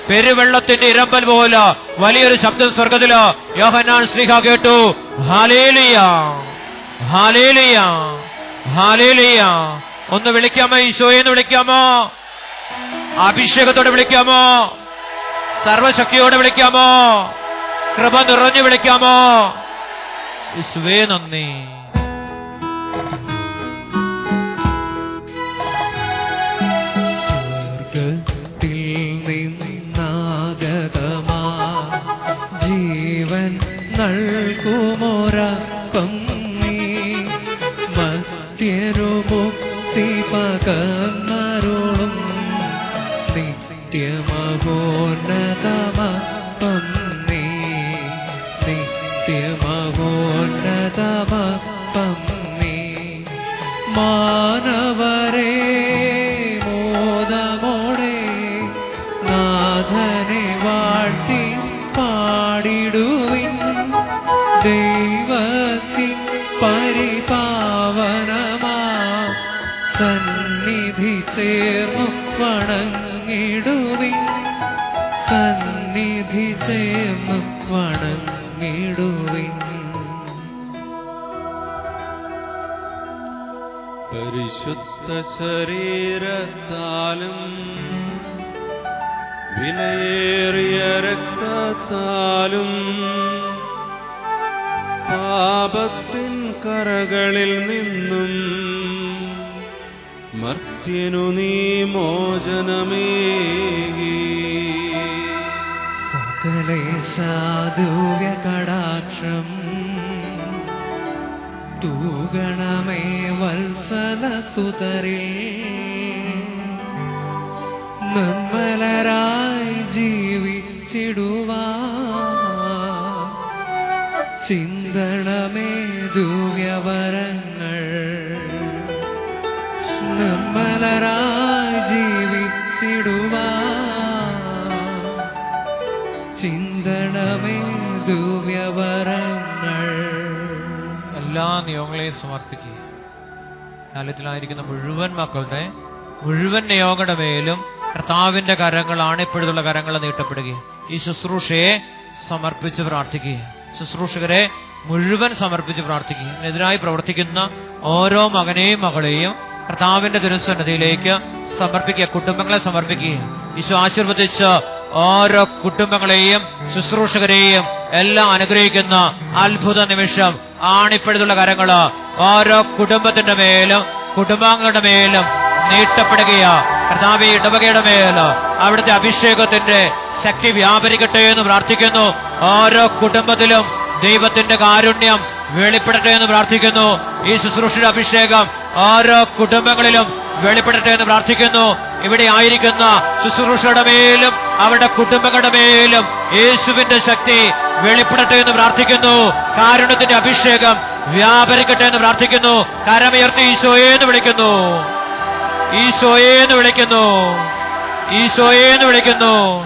പെരുവെള്ളത്തിന്റെ ഇരമ്പൽ പോലെ വലിയൊരു ശബ്ദം സ്വർഗത്തില് യോഹന്നാൻ ശ്ലീഹ കേട്ടു. ഹല്ലേലൂയ, ഹല്ലേലൂയ, ഹല്ലേലൂയ. ഒന്ന് വിളിക്കാമോ? ഈശോയെന്ന് വിളിക്കാമോ? അഭിഷേകത്തോടെ വിളിക്കാമോ? സർവശക്തിയോടെ വിളിക്കാമോ? കൃപ നിറഞ്ഞു വിളിക്കാമോ? യേശുവേ നന്ദി. ജീവൻ നൽകുമോരപ്പം നീ മധ്യരു മുക്തി പകർന്നരുളും നിത്യമഹോന്നതമപ്പം നീ നിത്യമഹോന്നതമപ്പം നീ മാനവരേ മോദമോടെ നാഥനെ വാഴ്ത്തി പാടിടുവിൻ ദൈവത്തിൻ പരിപാവനമാ സന്നിധി ചേർന്നു വണങ്ങിടുവിൻ സന്നിധി ചേർന്നു വണങ്ങിടുവിൻ. പരിശുദ്ധ ശരീരത്താലും വിലയേറിയ രക്തത്താലും പാപത്തിൻ കറകളിൽ നിന്നും മർത്യനു നീ മോചനമേകി. സകലേശാദുവ്യ കടാക്ഷം തൂഗണമേ വത്സലസുതരിൽ നിർമ്മലരായി ജീവിച്ചിടുവാൻ ചിന്തണമേ ദിവ്യവരങ്ങൾ നിർമ്മലരായി ജീവിച്ചിടുവാൻ ചിന്തണമേ ദിവ്യവരങ്ങൾ. എല്ലാ നിയോഗങ്ങളെയും സമർപ്പിക്കുക. കാലത്തിലായിരിക്കുന്ന മുഴുവൻ മക്കളുടെ മുഴുവൻ നിയോഗങ്ങളുടെ മേലും കർത്താവിന്റെ കരങ്ങളാണ് ഇപ്പോഴുള്ള കരങ്ങൾ നീട്ടപ്പെടുകയും ഈ ശുശ്രൂഷയെ സമർപ്പിച്ച് പ്രാർത്ഥിക്കുക. ശുശ്രൂഷകരെ മുഴുവൻ സമർപ്പിച്ച് പ്രാർത്ഥിക്കുക. ഇതിനെതിരായി പ്രവർത്തിക്കുന്ന ഓരോ മകനെയും മകളെയും കർത്താവിന്റെ തിരുസന്നിധിയിലേക്ക് സമർപ്പിക്കുക. കുടുംബങ്ങളെ സമർപ്പിക്കുക. ഈശോ ആശീർവദിച്ച് ഓരോ കുടുംബങ്ങളെയും ശുശ്രൂഷകരെയും എല്ലാം അനുഗ്രഹിക്കുന്ന അത്ഭുത നിമിഷം ആണിപ്പഴുതുള്ള കരങ്ങള് ഓരോ കുടുംബത്തിന്റെ മേലും കുടുംബാംഗങ്ങളുടെ മേലും നീട്ടപ്പെടുകയാ. കർത്താവേ, ഇടവകയുടെ മേൽ അവിടുത്തെ അഭിഷേകത്തിന്റെ ശക്തി വ്യാപരിക്കട്ടെ എന്ന് പ്രാർത്ഥിക്കുന്നു. ഓരോ കുടുംബത്തിലും ദൈവത്തിന്റെ കാരുണ്യം വെളിപ്പെടട്ടെ എന്ന് പ്രാർത്ഥിക്കുന്നു. ഈ ശുശ്രൂഷയുടെ അഭിഷേകം ഓരോ കുടുംബങ്ങളിലും വെളിപ്പെടട്ടെ എന്ന് പ്രാർത്ഥിക്കുന്നു. ഇവിടെ ആയിരിക്കുന്ന ശുശ്രൂഷയുടെ മേലും അവരുടെ കുടുംബങ്ങളുടെ മേലും യേശുവിന്റെ ശക്തി വെളിപ്പെടട്ടെ എന്ന് പ്രാർത്ഥിക്കുന്നു. കാരുണ്യത്തിന്റെ അഭിഷേകം വ്യാപരിക്കട്ടെ എന്ന് പ്രാർത്ഥിക്കുന്നു. കരമുയർത്തി ഈശോയെ എന്ന് വിളിക്കുന്നു, ഈശോയെ എന്ന് വിളിക്കുന്നു, ഈശോയെ എന്ന് വിളിക്കുന്നു.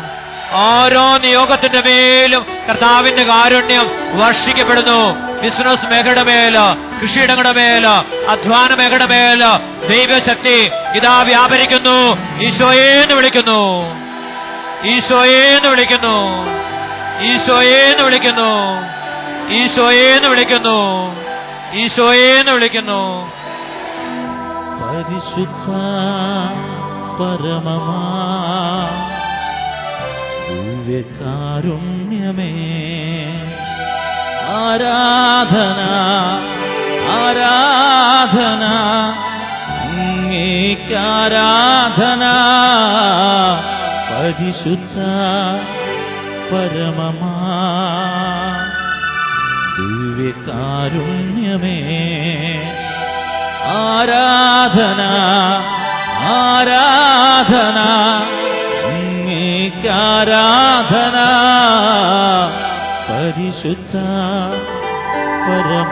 ഓരോ നിയോഗത്തിന്റെ മേലും കർത്താവിന്റെ കാരുണ്യം വർഷിക്കപ്പെടുന്നു. ബിസിനസ് മേഖലയുടെ മേല്, കൃഷിയിടങ്ങളുടെ മേല്, അധ്വാന മേഖലയുടെ മേല് ദൈവശക്തി ഇതാ വ്യാപരിക്കുന്നു. ഈശോയെ എന്ന് വിളിക്കുന്നു, ഈശോയെ എന്ന് വിളിക്കുന്നു, ഈശോയെ എന്ന് വിളിക്കുന്നു, ഈശോയെ എന്ന് വിളിക്കുന്നു, ഈശോയെ എന്ന് വിളിക്കുന്നു. പരിശുദ്ധ പരമമാ ദിവ്യകാരുണ്യമേ, ആരാധന ആരാധന അങ്ങേക്കാരാധന. പരിശുദ്ധ പരമമാ ദിവ്യകാരുണ്യമേ, ആരാധന ആരാധന അങ്ങേക്കാരാധന. പരിശുദ്ധ പരമ